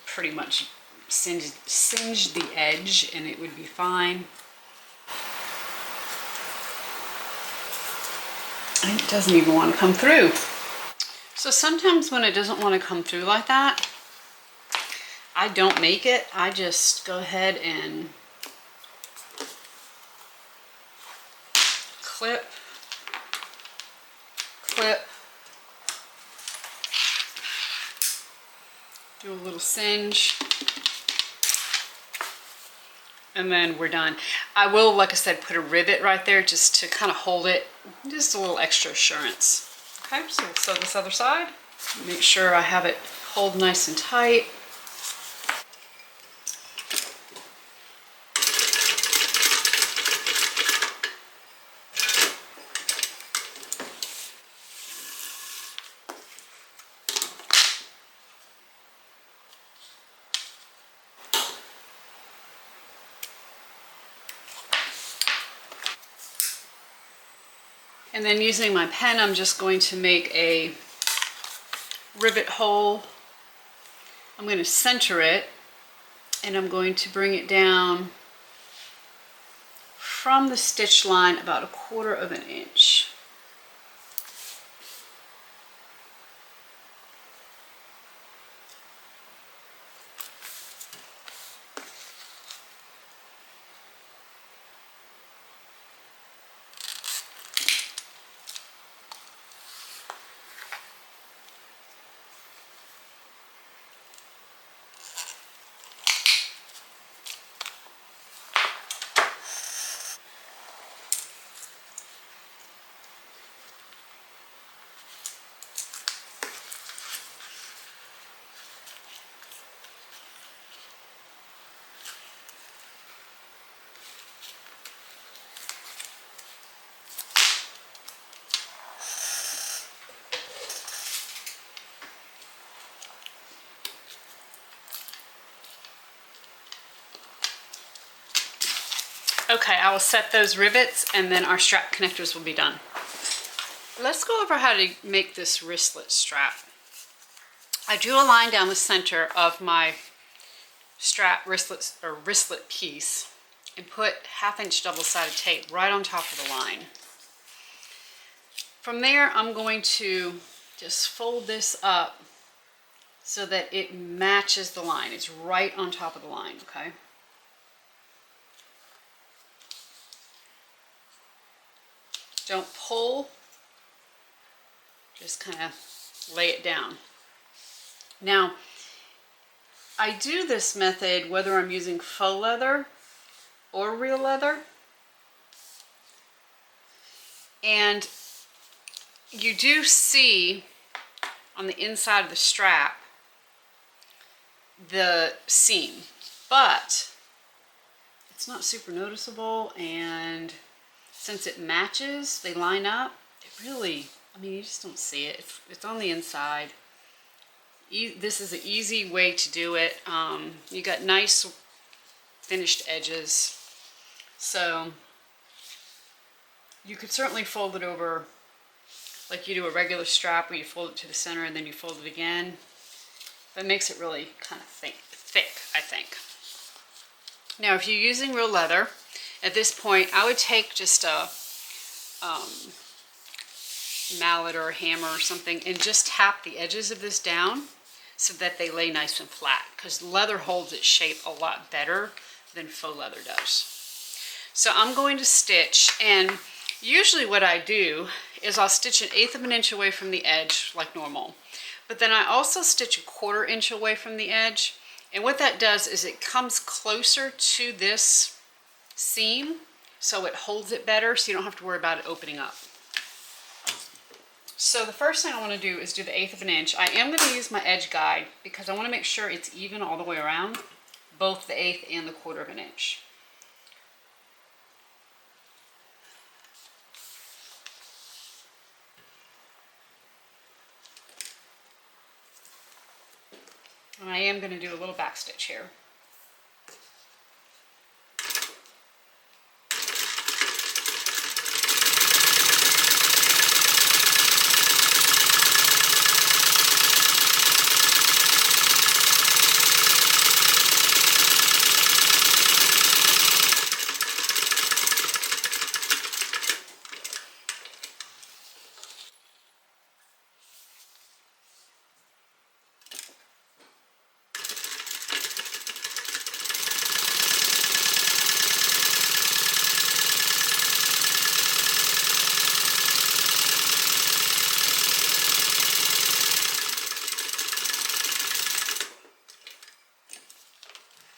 pretty much singe the edge and it would be fine. And it doesn't even want to come through. So sometimes when it doesn't want to come through like that, I don't make it. I just go ahead and clip, clip, do a little singe, and then we're done. I will, like I said, put a rivet right there just to kind of hold it, just a little extra assurance. Okay, so we'll sew this other side. Make sure I have it hold nice and tight. And then using my pen, I'm just going to make a rivet hole. I'm going to center it, and I'm going to bring it down from the stitch line about 1/4 of an inch. Okay, I will set those rivets and then our strap connectors will be done. Let's go over how to make this wristlet strap. I drew a line down the center of my strap wristlet piece and put 1/2 inch double-sided tape right on top of the line. From there, I'm going to just fold this up so that it matches the line. It's right on top of the line, okay? Don't pull, just kind of lay it down. Now, I do this method whether I'm using faux leather or real leather. And you do see on the inside of the strap the seam, but it's not super noticeable, and since it matches, they line up, it really, I mean, you just don't see it. It's on the inside. This is an easy way to do it. You got nice finished edges, so you could certainly fold it over like you do a regular strap where you fold it to the center and then you fold it again. That makes it really kind of thick, I think. Now, if you're using real leather, at this point, I would take just a mallet or a hammer or something and just tap the edges of this down so that they lay nice and flat, because leather holds its shape a lot better than faux leather does. So I'm going to stitch, and usually what I do is I'll stitch 1/8 of an inch away from the edge like normal, but then I also stitch 1/4 inch away from the edge, and what that does is it comes closer to this seam so it holds it better, so you don't have to worry about it opening up. So the first thing I want to do is do the 1/8 of an inch. I am going to use my edge guide because I want to make sure it's even all the way around, both the 1/8 and the 1/4 of an inch. And I am going to do a little back stitch here.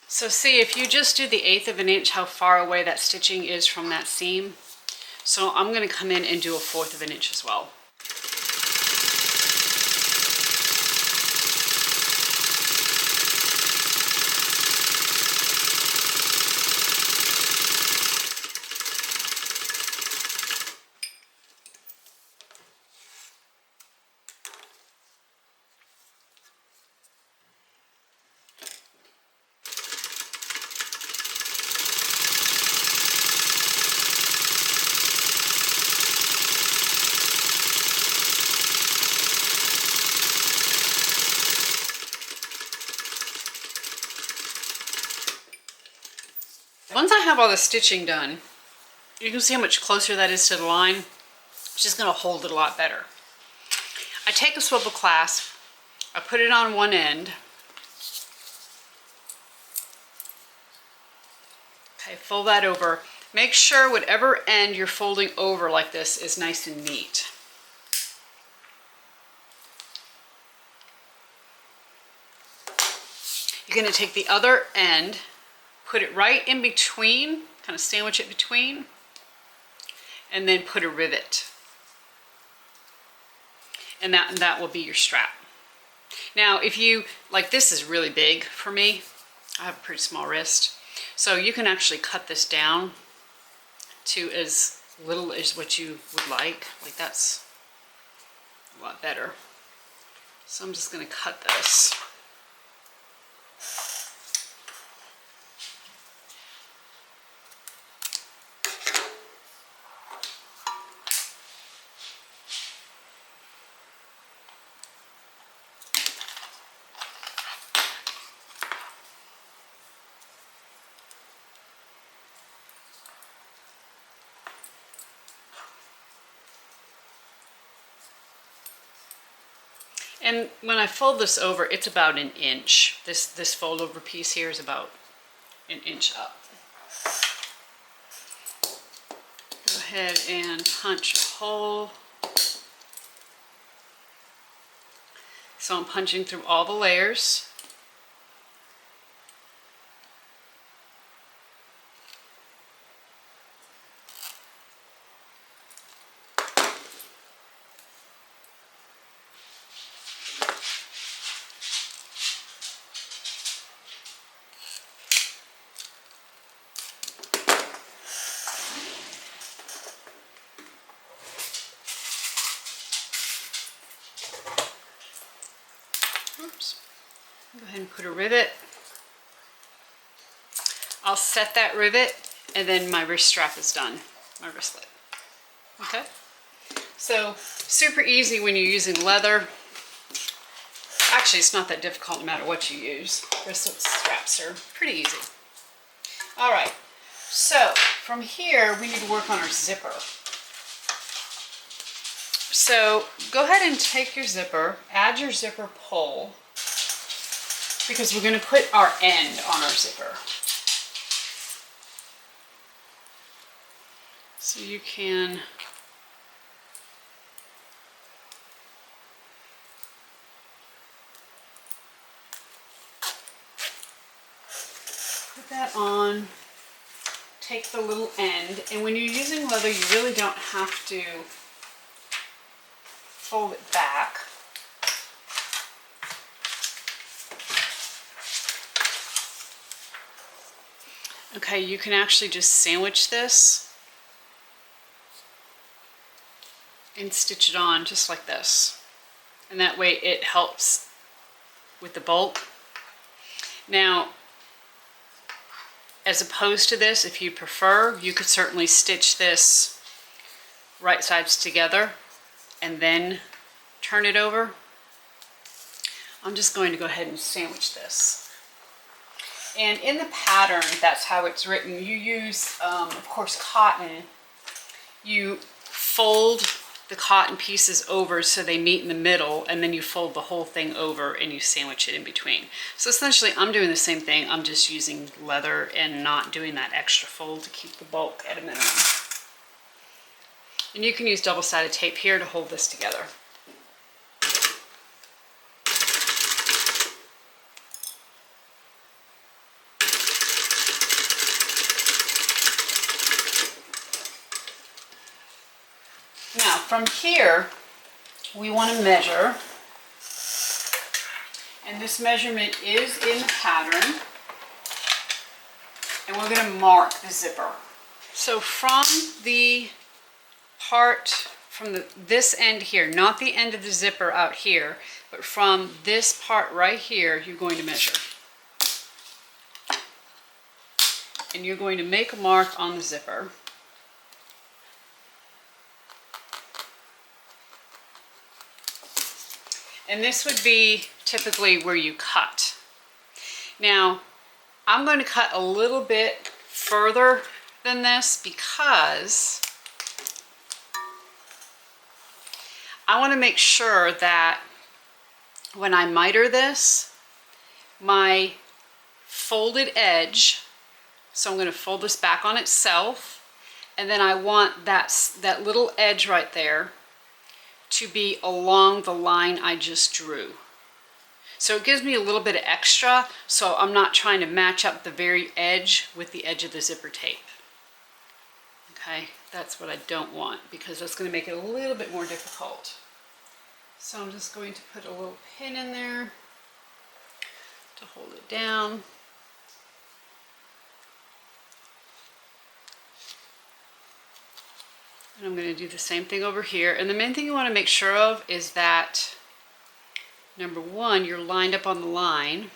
So see, if you just do the 1/8 of an inch, how far away that stitching is from that seam. So I'm going to come in and do 1/4 of an inch as well. Once I have all the stitching done, you can see how much closer that is to the line. It's just going to hold it a lot better. I take a swivel clasp, I put it on one end. Okay, fold that over. Make sure whatever end you're folding over like this is nice and neat. You're going to take the other end, put it right in between, kind of sandwich it between, and then put a rivet. And that will be your strap. Now, if you, like, this is really big for me. I have a pretty small wrist. So you can actually cut this down to as little as what you would like. Like, that's a lot better. So I'm just going to cut this. And when I fold this over, it's about an inch. This fold over piece here is about an inch up. Go ahead and punch a hole. So I'm punching through all the layers. Oops. Go ahead and put a rivet. I'll set that rivet and then my wrist strap is done, my wristlet. Okay? So super easy when you're using leather. Actually, it's not that difficult no matter what you use. Wristlet straps are pretty easy. All right, so from here we need to work on our zipper. So go ahead and take your zipper, add your zipper pull, because we're going to put our end on our zipper. So you can put that on, take the little end, and when you're using leather, you really don't have to fold it back. Okay, you can actually just sandwich this and stitch it on just like this. And that way it helps with the bulk. Now, as opposed to this, if you prefer, you could certainly stitch this right sides together and then turn it over. I'm just going to go ahead and sandwich this. And in the pattern, that's how it's written. You use, of course, cotton. You fold the cotton pieces over so they meet in the middle, and then you fold the whole thing over and you sandwich it in between. So essentially, I'm doing the same thing. I'm just using leather and not doing that extra fold to keep the bulk at a minimum. And you can use double-sided tape here to hold this together. Now, from here, we want to measure, and this measurement is in the pattern, and we're going to mark the zipper. So from the part, from this end here, not the end of the zipper out here, but from this part right here, you're going to measure. And you're going to make a mark on the zipper. And this would be typically where you cut. Now, I'm going to cut a little bit further than this because I want to make sure that when I miter this, my folded edge, so I'm going to fold this back on itself, and then I want that little edge right there to be along the line I just drew. So it gives me a little bit of extra, so I'm not trying to match up the very edge with the edge of the zipper tape. Okay, that's what I don't want, because that's going to make it a little bit more difficult. So I'm just going to put a little pin in there to hold it down. And I'm going to do the same thing over here. And the main thing you want to make sure of is that, number one, you're lined up on the line.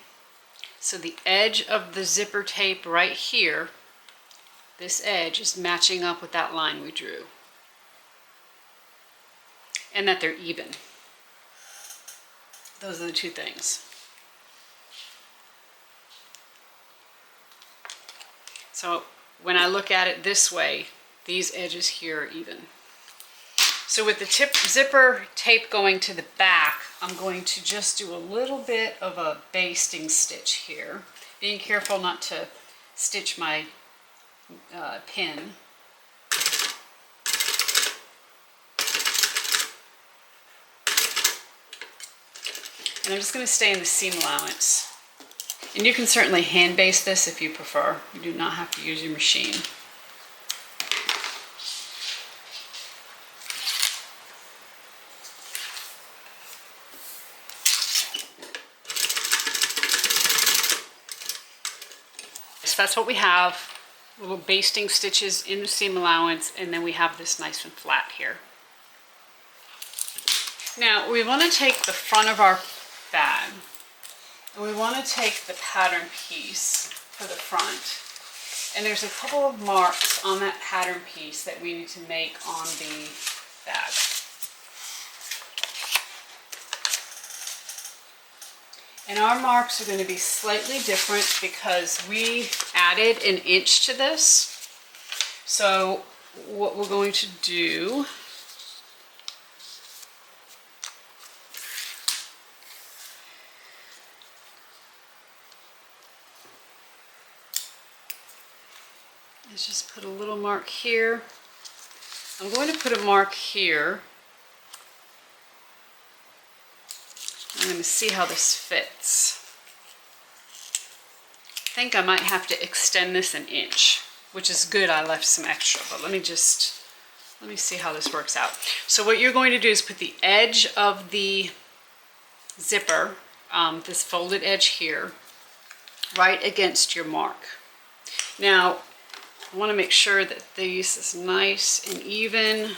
So the edge of the zipper tape right here, this edge is matching up with that line we drew. And that they're even. Those are the two things. So when I look at it this way, these edges here are even. So with the zipper tape going to the back, I'm going to just do a little bit of a basting stitch here, being careful not to stitch my pin. And I'm just going to stay in the seam allowance. And you can certainly hand baste this if you prefer. You do not have to use your machine. So that's what we have, little basting stitches in the seam allowance, and then we have this nice and flat here. Now we want to take the front of our bag, and we want to take the pattern piece for the front, and there's a couple of marks on that pattern piece that we need to make on the bag. And our marks are going to be slightly different because we added an inch to this. So what we're going to do is just put a little mark here. I'm going to put a mark here. I'm going to see how this fits. I think I might have to extend this an inch, which is good. I left some extra, but let me see how this works out. So what you're going to do is put the edge of the zipper, this folded edge here, right against your mark. Now, I want to make sure that this is nice and even.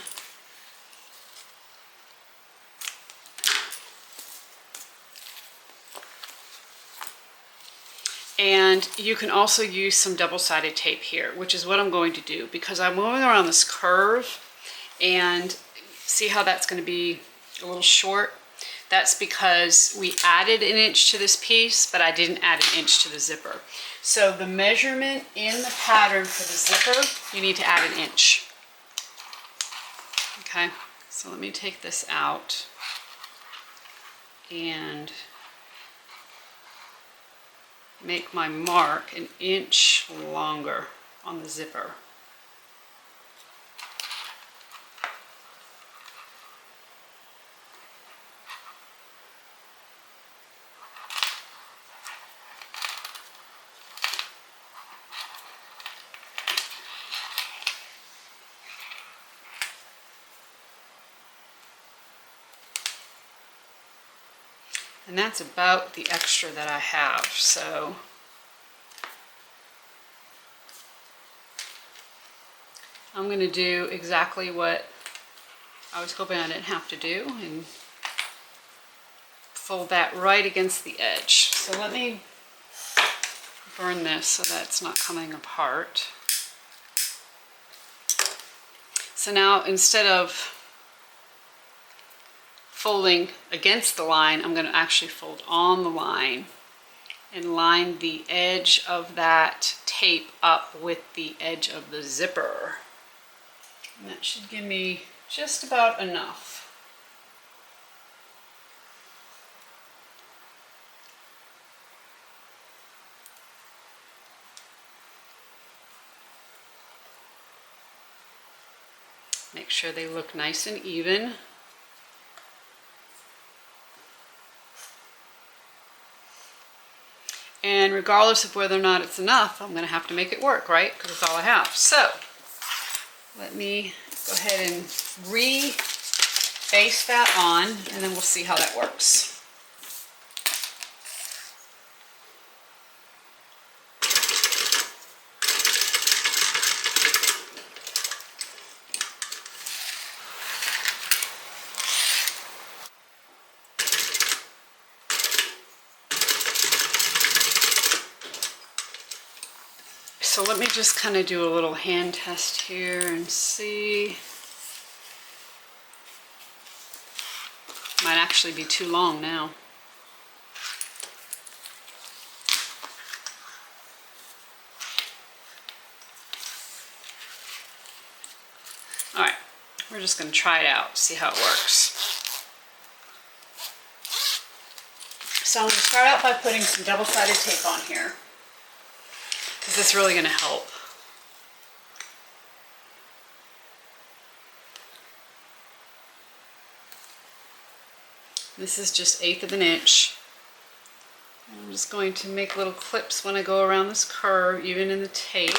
And you can also use some double-sided tape here, which is what I'm going to do because I'm going around this curve, and see how that's going to be a little short? That's because we added an inch to this piece, but I didn't add an inch to the zipper. So the measurement in the pattern for the zipper, you need to add an inch. Okay, so let me take this out and make my mark an inch longer on the zipper. And that's about the extra that I have, so I'm going to do exactly what I was hoping I didn't have to do and fold that right against the edge. So let me burn this so that it's not coming apart. So now instead of folding against the line, I'm going to actually fold on the line and line the edge of that tape up with the edge of the zipper. And that should give me just about enough. Make sure they look nice and even. And regardless of whether or not it's enough, I'm going to have to make it work, right? Because it's all I have. So let me go ahead and re-baste that on, and then we'll see how that works. So let me just kind of do a little hand test here and see. Might actually be too long now. All right, we're we're just going to try it out, see how it works. So I'm going to start out by putting some double-sided tape on here, because this is really going to help. This is just 1/8 of an inch. I'm just going to make little clips when I go around this curve, even in the tape,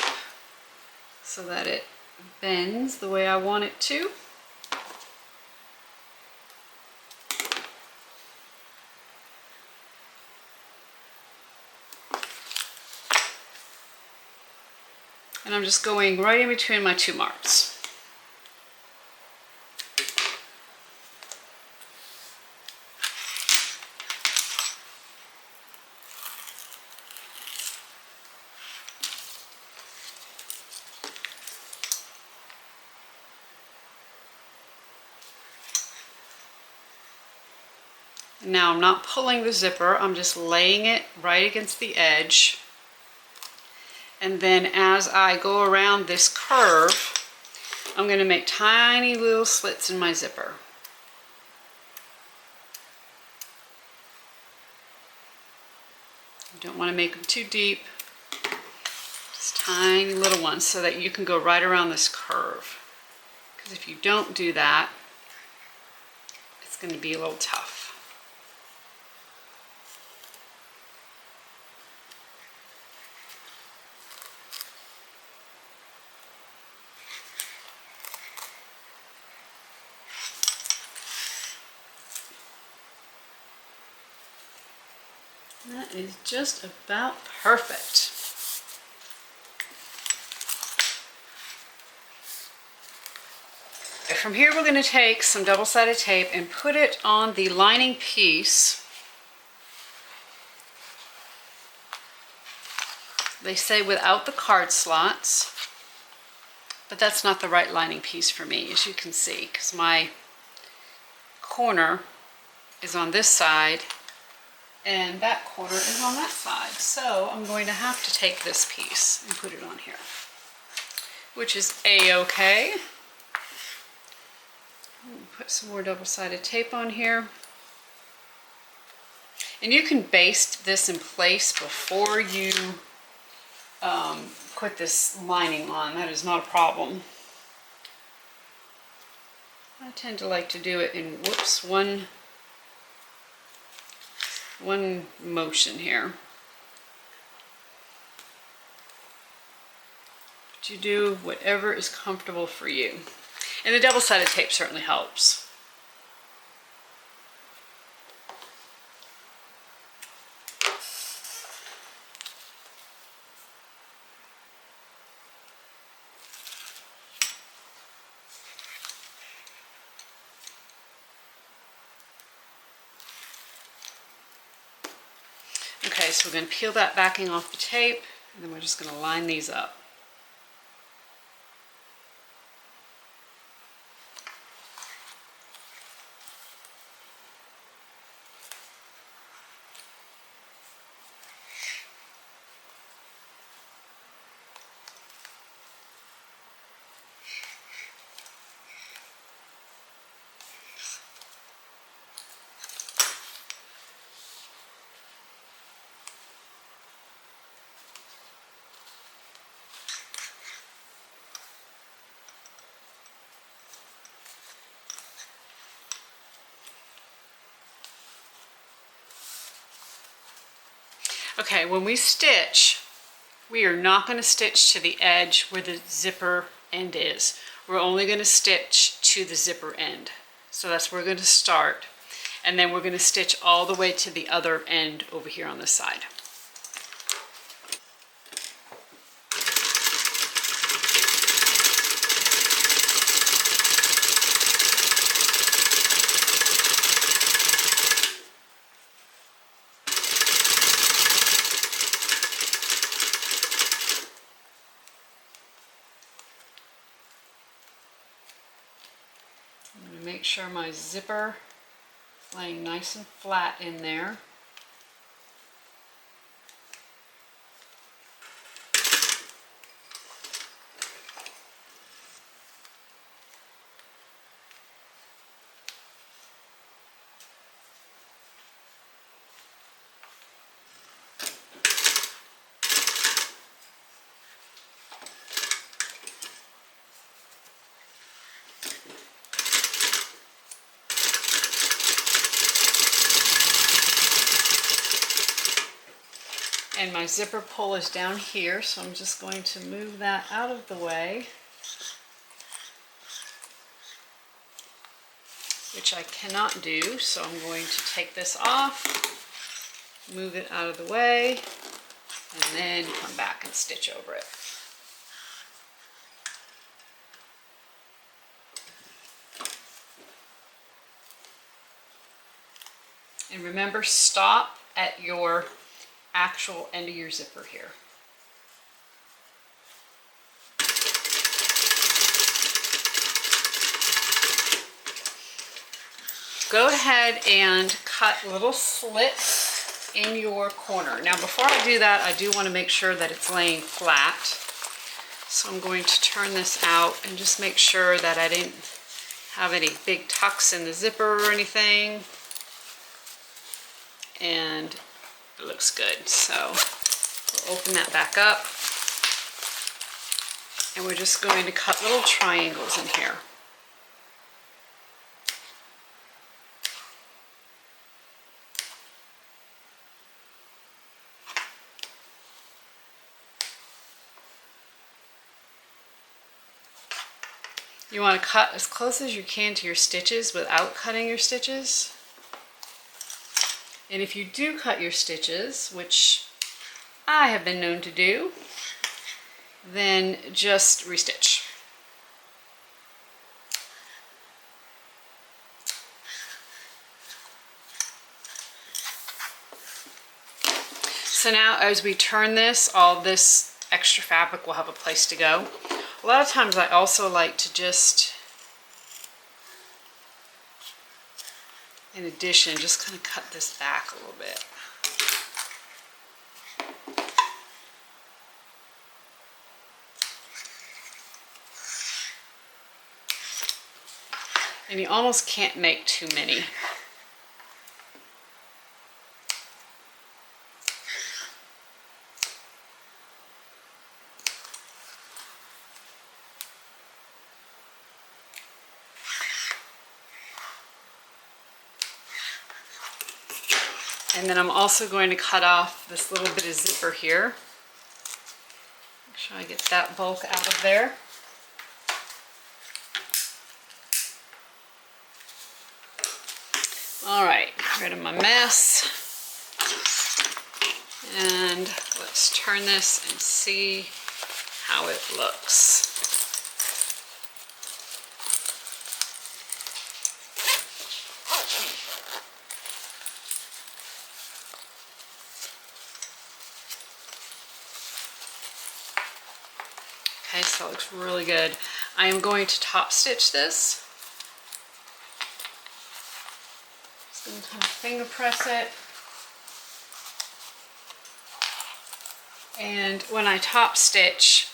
so that it bends the way I want it to. And I'm just going right in between my 2 marks. Now I'm not pulling the zipper, I'm just laying it right against the edge. And then as I go around this curve, I'm going to make tiny little slits in my zipper. You don't want to make them too deep, just tiny little ones so that you can go right around this curve. Because if you don't do that, it's going to be a little tough. That is just about perfect. From here we're going to take some double-sided tape and put it on the lining piece. They say without the card slots, but that's not the right lining piece for me, as you can see, because my corner is on this side and that corner is on that side. So I'm going to have to take this piece and put it on here, which is a-okay. Put some more double-sided tape on here. And you can baste this in place before you put this lining on. That is not a problem. I tend to like to do it in, one motion here. But you do whatever is comfortable for you. And the double-sided tape certainly helps. Okay, so we're going to peel that backing off the tape, and then we're just going to line these up. Okay, when we stitch, we are not going to stitch to the edge where the zipper end is. We're only going to stitch to the zipper end. So that's where we're going to start. And then we're going to stitch all the way to the other end over here on this side. Make sure my zipper is laying nice and flat in there. And my zipper pull is down here, so I'm just going to move that out of the way, which I cannot do, so I'm going to take this off, move it out of the way, and then come back and stitch over it. And remember, stop at your actual end of your zipper here. Go ahead and cut little slits in your corner. Now before I do that, I do want to make sure that it's laying flat. So I'm going to turn this out and just make sure that I didn't have any big tucks in the zipper or anything. And it looks good. So we'll open that back up. And we're just going to cut little triangles in here. You want to cut as close as you can to your stitches without cutting your stitches. And if you do cut your stitches, which I have been known to do, then just restitch. So now as we turn this, all this extra fabric will have a place to go. A lot of times I also like to just, in addition, just kind of cut this back a little bit. And you almost can't make too many. And then I'm also going to cut off this little bit of zipper here. Make sure I get that bulk out of there. All right, get rid of my mess. And let's turn this and see how it looks. Okay, so it looks really good. I am going to top stitch this. Just going to kind of finger press it. And when I top stitch,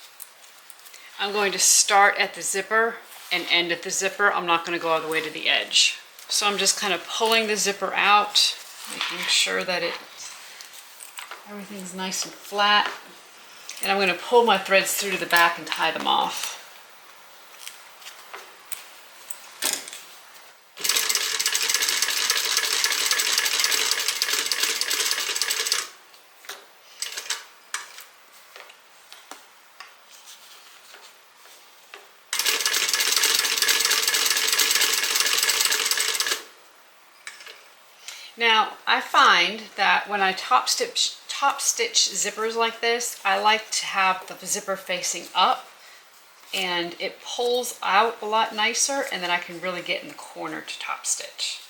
I'm going to start at the zipper and end at the zipper. I'm not going to go all the way to the edge. So I'm just kind of pulling the zipper out, making sure that everything's nice and flat. And I'm going to pull my threads through to the back and tie them off. Now, I find that when I top stitch zippers like this, I like to have the zipper facing up, and it pulls out a lot nicer, and then I can really get in the corner to top stitch.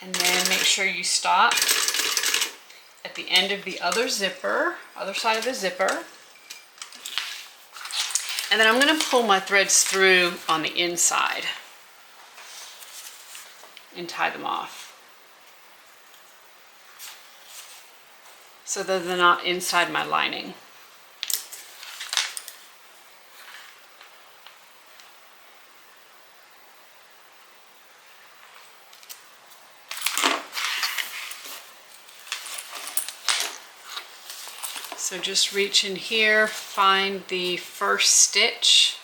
And then make sure you stop at the end of the other zipper, other side of the zipper. And then I'm going to pull my threads through on the inside and tie them off. so that they're not inside my lining. So just reach in here, find the first stitch,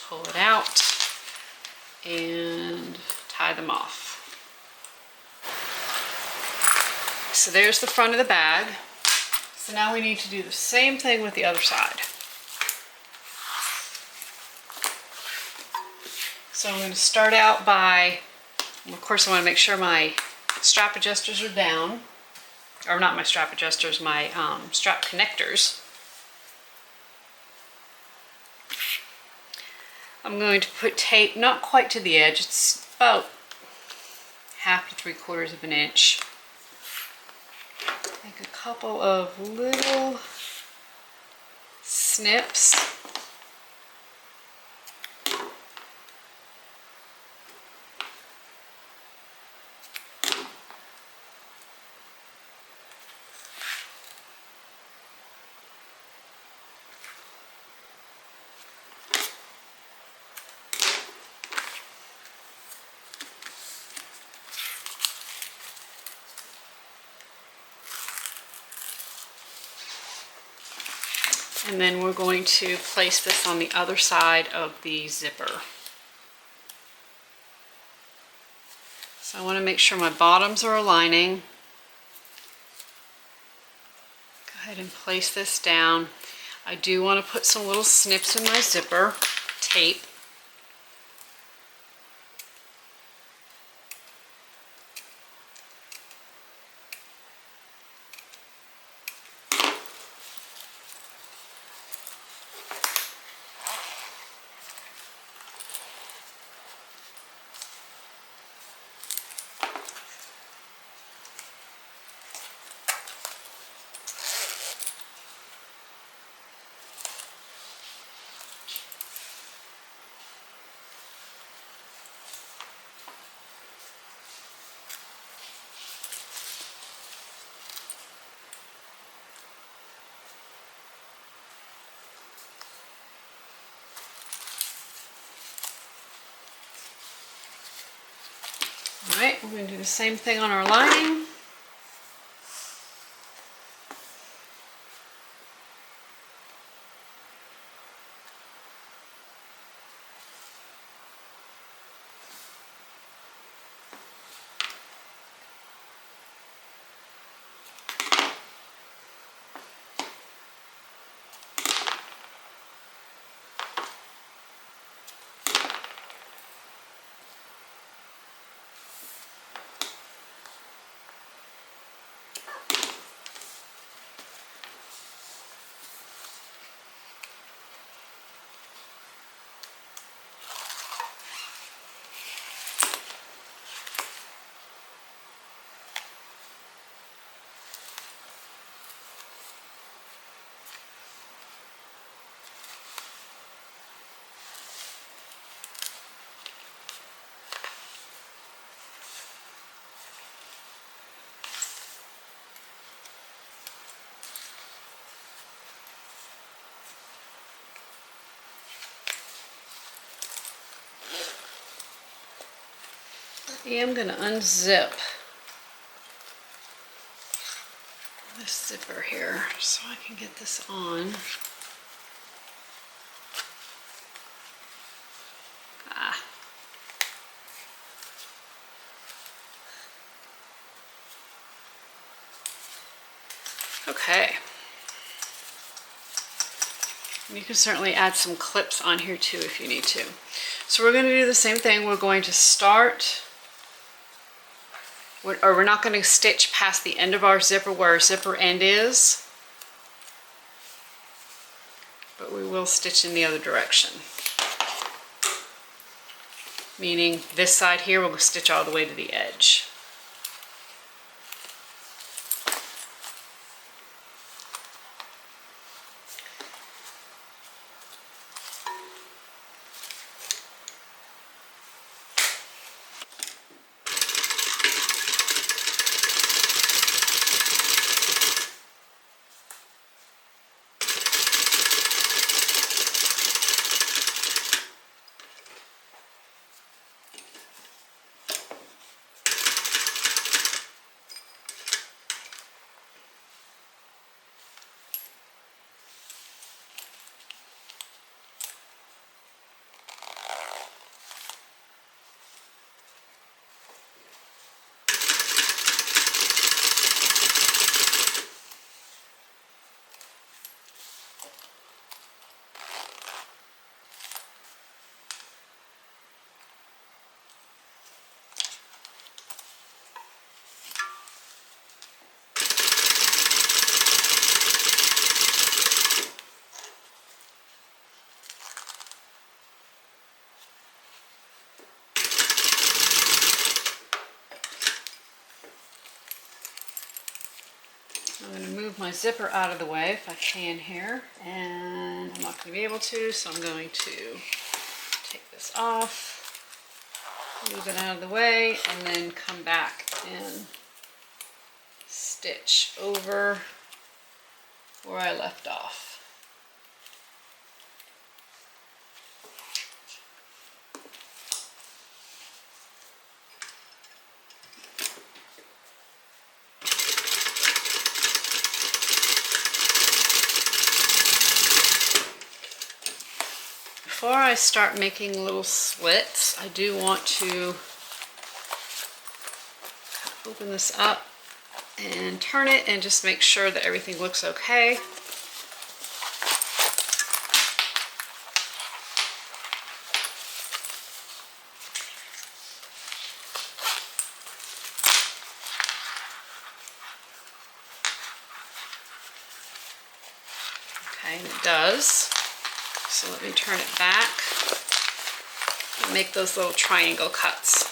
pull it out, and tie them off. So there's the front of the bag. So now we need to do the same thing with the other side. So I'm going to start out by, of course I want to make sure my strap adjusters are down, or not my strap adjusters, my strap connectors. I'm going to put tape not quite to the edge, it's about 1/2 to 3/4 of an inch. Make a couple of little snips. And then we're going to place this on the other side of the zipper. So I want to make sure my bottoms are aligning. Go ahead and place this down. I do want to put some little snips in my zipper, tape. Alright, we're going to do the same thing on our lining. I am going to unzip this zipper here so I can get this on. Okay. You can certainly add some clips on here too if you need to. So we're going to do the same thing. We're going to start, or we're not going to stitch past the end of our zipper where our zipper end is, but we will stitch in the other direction. Meaning this side here we'll stitch all the way to the edge. I'm going to move my zipper out of the way if I can here, and I'm not going to be able to, so I'm going to take this off, move it out of the way, and then come back and stitch over where I left off. Before I start making little slits, I do want to open this up and turn it and just make sure that everything looks okay. Okay, and it does. So let me turn it back and make those little triangle cuts.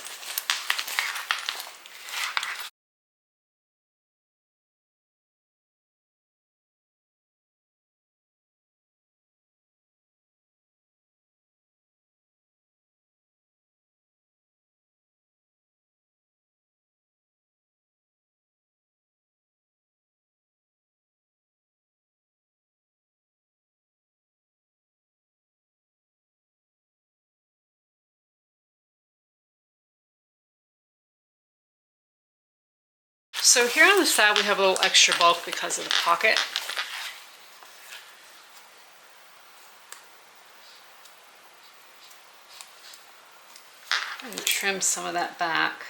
So here on the side we have a little extra bulk because of the pocket. I'm going to trim some of that back.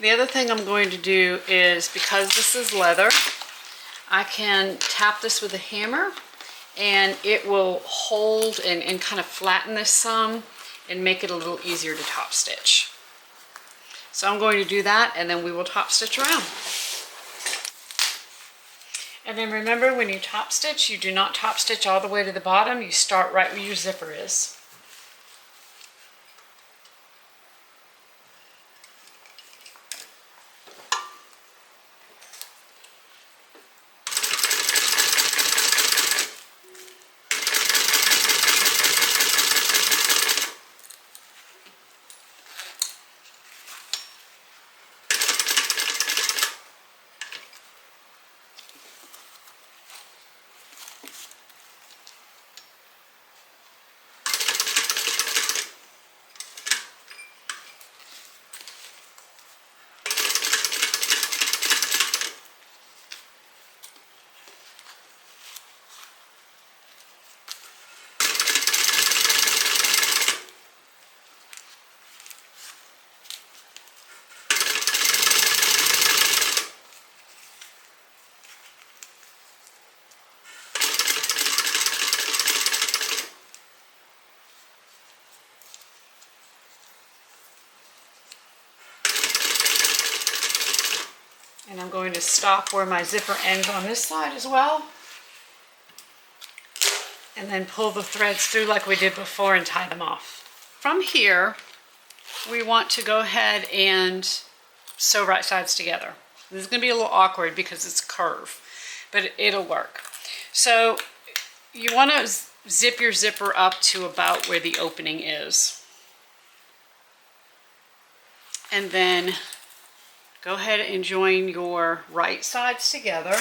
The other thing I'm going to do is, because this is leather, I can tap this with a hammer and it will hold and kind of flatten this some and make it a little easier to top stitch. So I'm going to do that and then we will top stitch around. And then remember, when you top stitch, you do not top stitch all the way to the bottom. You start right where your zipper is. And I'm going to stop where my zipper ends on this side as well. And then pull the threads through like we did before and tie them off. From here, we want to go ahead and sew right sides together. This is going to be a little awkward because it's a curve, but it'll work. So you want to zip your zipper up to about where the opening is. And then go ahead and join your right sides together.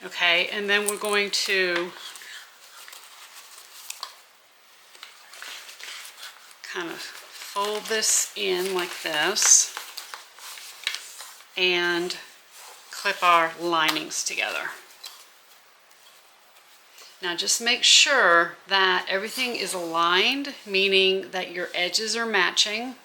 Okay, and then we're going to kind of fold this in like this and clip our linings together. Now just make sure that everything is aligned, meaning that your edges are matching.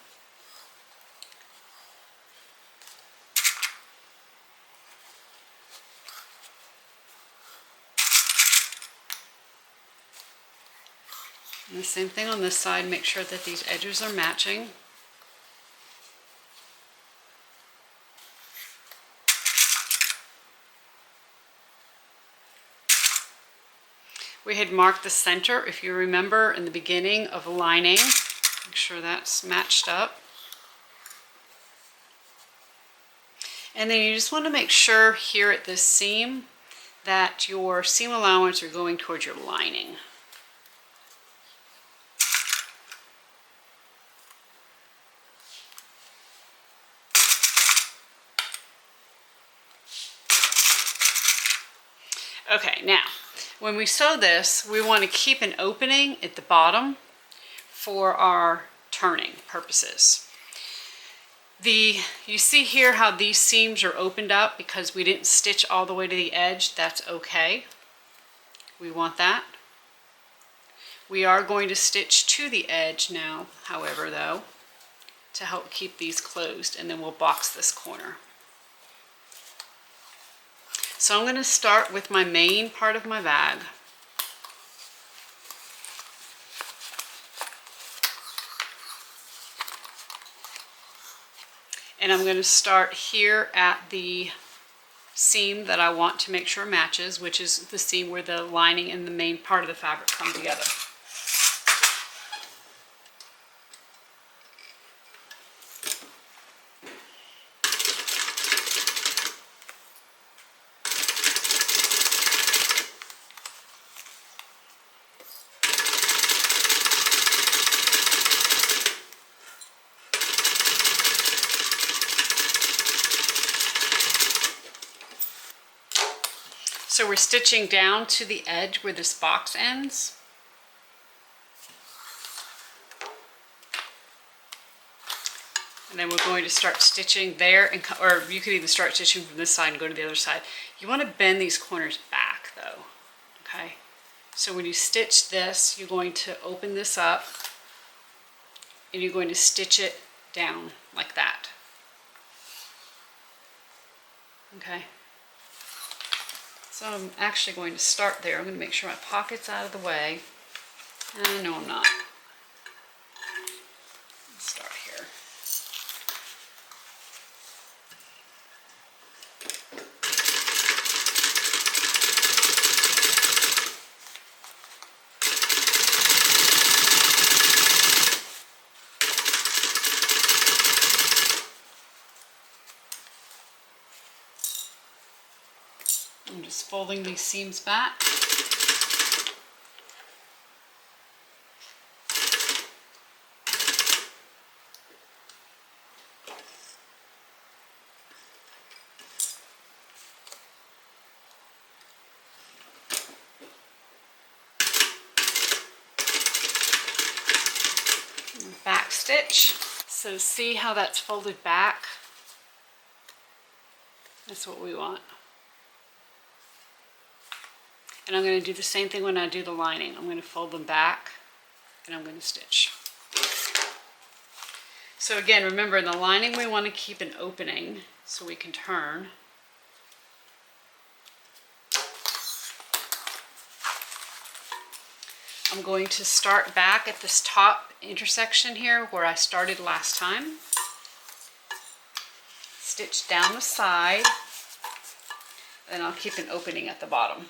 And the same thing on this side, make sure that these edges are matching. We had marked the center, if you remember, in the beginning of lining. Make sure that's matched up. And then you just want to make sure here at this seam that your seam allowance are going towards your lining. Okay, now, when we sew this, we want to keep an opening at the bottom for our turning purposes. You see here how these seams are opened up because we didn't stitch all the way to the edge. That's okay. We want that. We are going to stitch to the edge now, however, though, to help keep these closed, and then we'll box this corner. So I'm going to start with my main part of my bag. And I'm going to start here at the seam that I want to make sure matches, which is the seam where the lining and the main part of the fabric come together. So we're stitching down to the edge where this box ends. And then we're going to start stitching there, or you could even start stitching from this side and go to the other side. You want to bend these corners back though, okay? So when you stitch this, you're going to open this up and you're going to stitch it down like that. Okay? So I'm actually going to start there. I'm going to make sure my pocket's out of the way. No, I'm not. Let's start here. I'm just folding these seams back. Back stitch. So see how that's folded back? That's what we want. And I'm going to do the same thing when I do the lining. I'm going to fold them back and I'm going to stitch. So again, remember in the lining we want to keep an opening so we can turn. I'm going to start back at this top intersection here where I started last time. Stitch down the side, and I'll keep an opening at the bottom.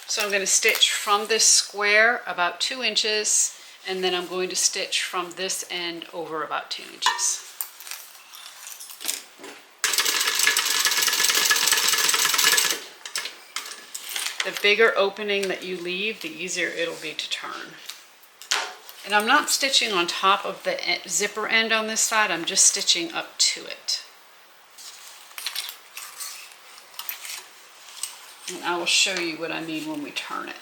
So I'm going to stitch from this square about 2 inches, and then I'm going to stitch from this end over about 2 inches. The bigger opening that you leave, the easier it'll be to turn. And I'm not stitching on top of the zipper end on this side, I'm just stitching up to it. And I will show you what I mean when we turn it.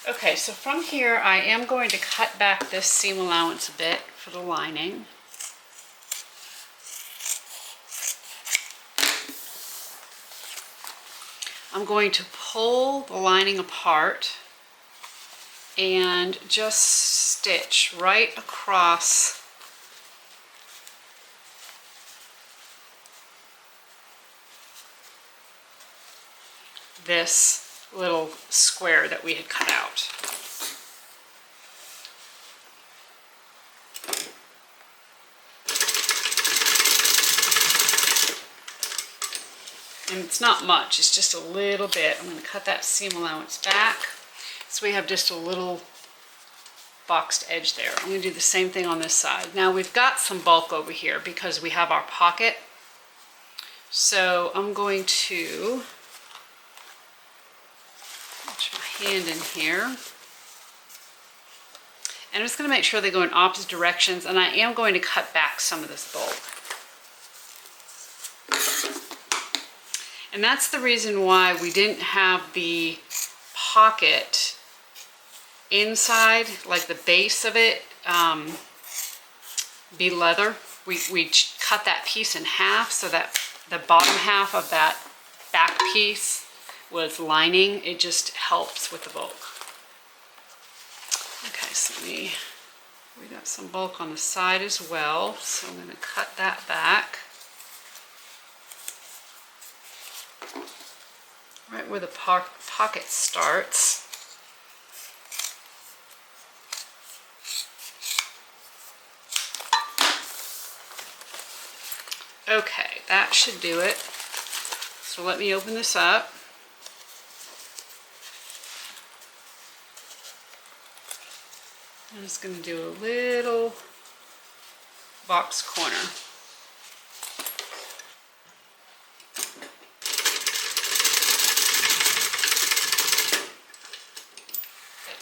Okay, so from here I am going to cut back this seam allowance a bit for the lining. I'm going to pull the lining apart and just stitch right across this little square that we had cut out. And it's not much, it's just a little bit. I'm going to cut that seam allowance back so we have just a little boxed edge there. I'm going to do the same thing on this side. Now we've got some bulk over here because we have our pocket. So I'm going to put my hand in here. And I'm just going to make sure they go in opposite directions, and I am going to cut back some of this bulk. And that's the reason why we didn't have the pocket inside, like the base of it, be leather. We cut that piece in half so that the bottom half of that back piece was lining. It just helps with the bulk. Okay, so we got some bulk on the side as well, so I'm going to cut that back. Right where the pocket starts. Okay, that should do it. So let me open this up. I'm just going to do a little box corner.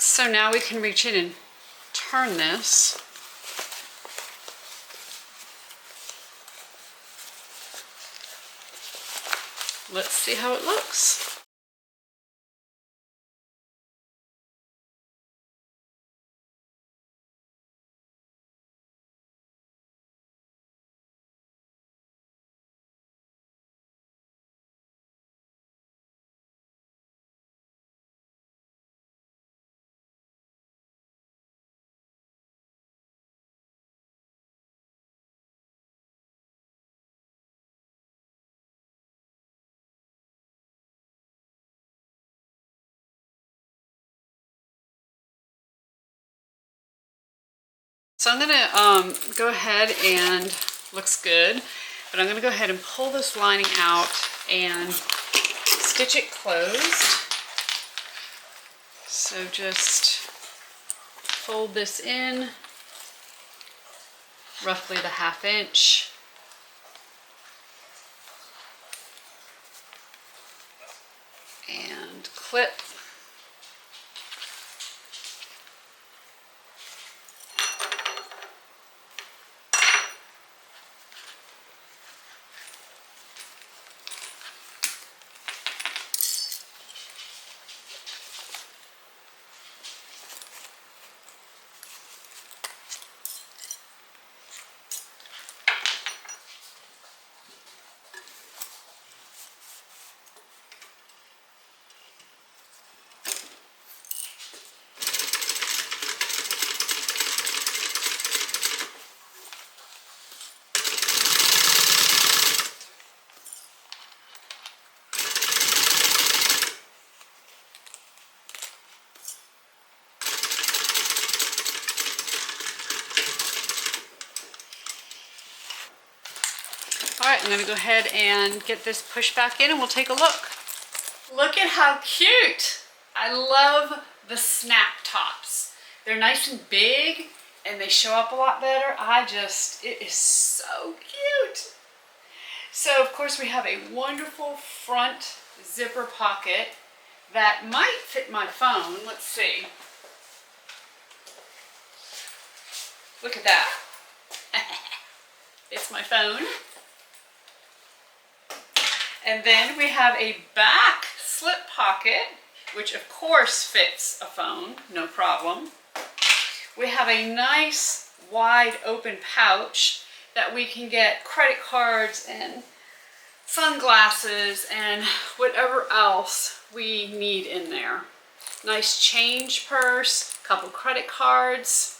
So now we can reach in and turn this. Let's see how it looks. So I'm going to go ahead and, looks good, but I'm going to go ahead and pull this lining out and stitch it closed. So just fold this in, roughly the 1/2 inch. And clip. that, I'm gonna go ahead and get this pushed back in and we'll take a look. Look at how cute. I love the snap tops. They're nice and big and they show up a lot better. It is so cute. So of course we have a wonderful front zipper pocket that might fit my phone. Let's see. Look at that. It's my phone. And then we have a back slip pocket, which of course fits a phone, no problem. We have a nice wide open pouch that we can get credit cards and sunglasses and whatever else we need in there. Nice change purse, couple credit cards.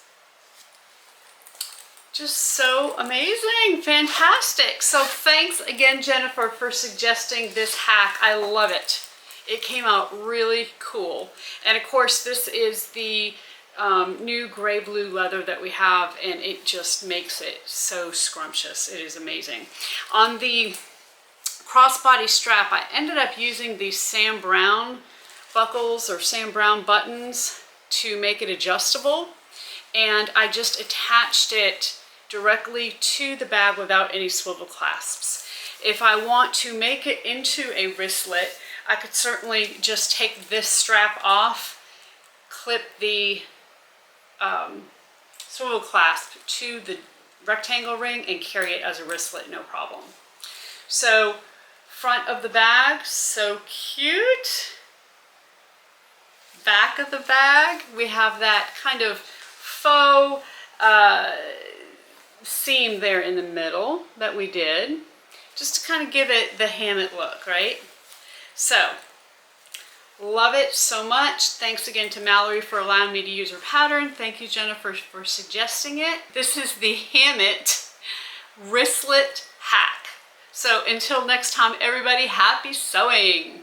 Just so amazing, fantastic. So thanks again, Jennifer, for suggesting this hack. I love it. It came out really cool. And of course, this is the new gray blue leather that we have, and it just makes it so scrumptious. It is amazing. On the crossbody strap, I ended up using these Sam Brown buckles or Sam Brown buttons to make it adjustable. And I just attached it directly to the bag without any swivel clasps. If I want to make it into a wristlet, I could certainly just take this strap off, clip the swivel clasp to the rectangle ring and carry it as a wristlet, no problem. So front of the bag, so cute. Back of the bag, we have that kind of faux seam there in the middle that we did, just to kind of give it the Hammitt look, right? So, love it so much. Thanks again to Mallory for allowing me to use her pattern. Thank you, Jennifer, for suggesting it. This is the Hammitt wristlet hack. So until next time, everybody, happy sewing.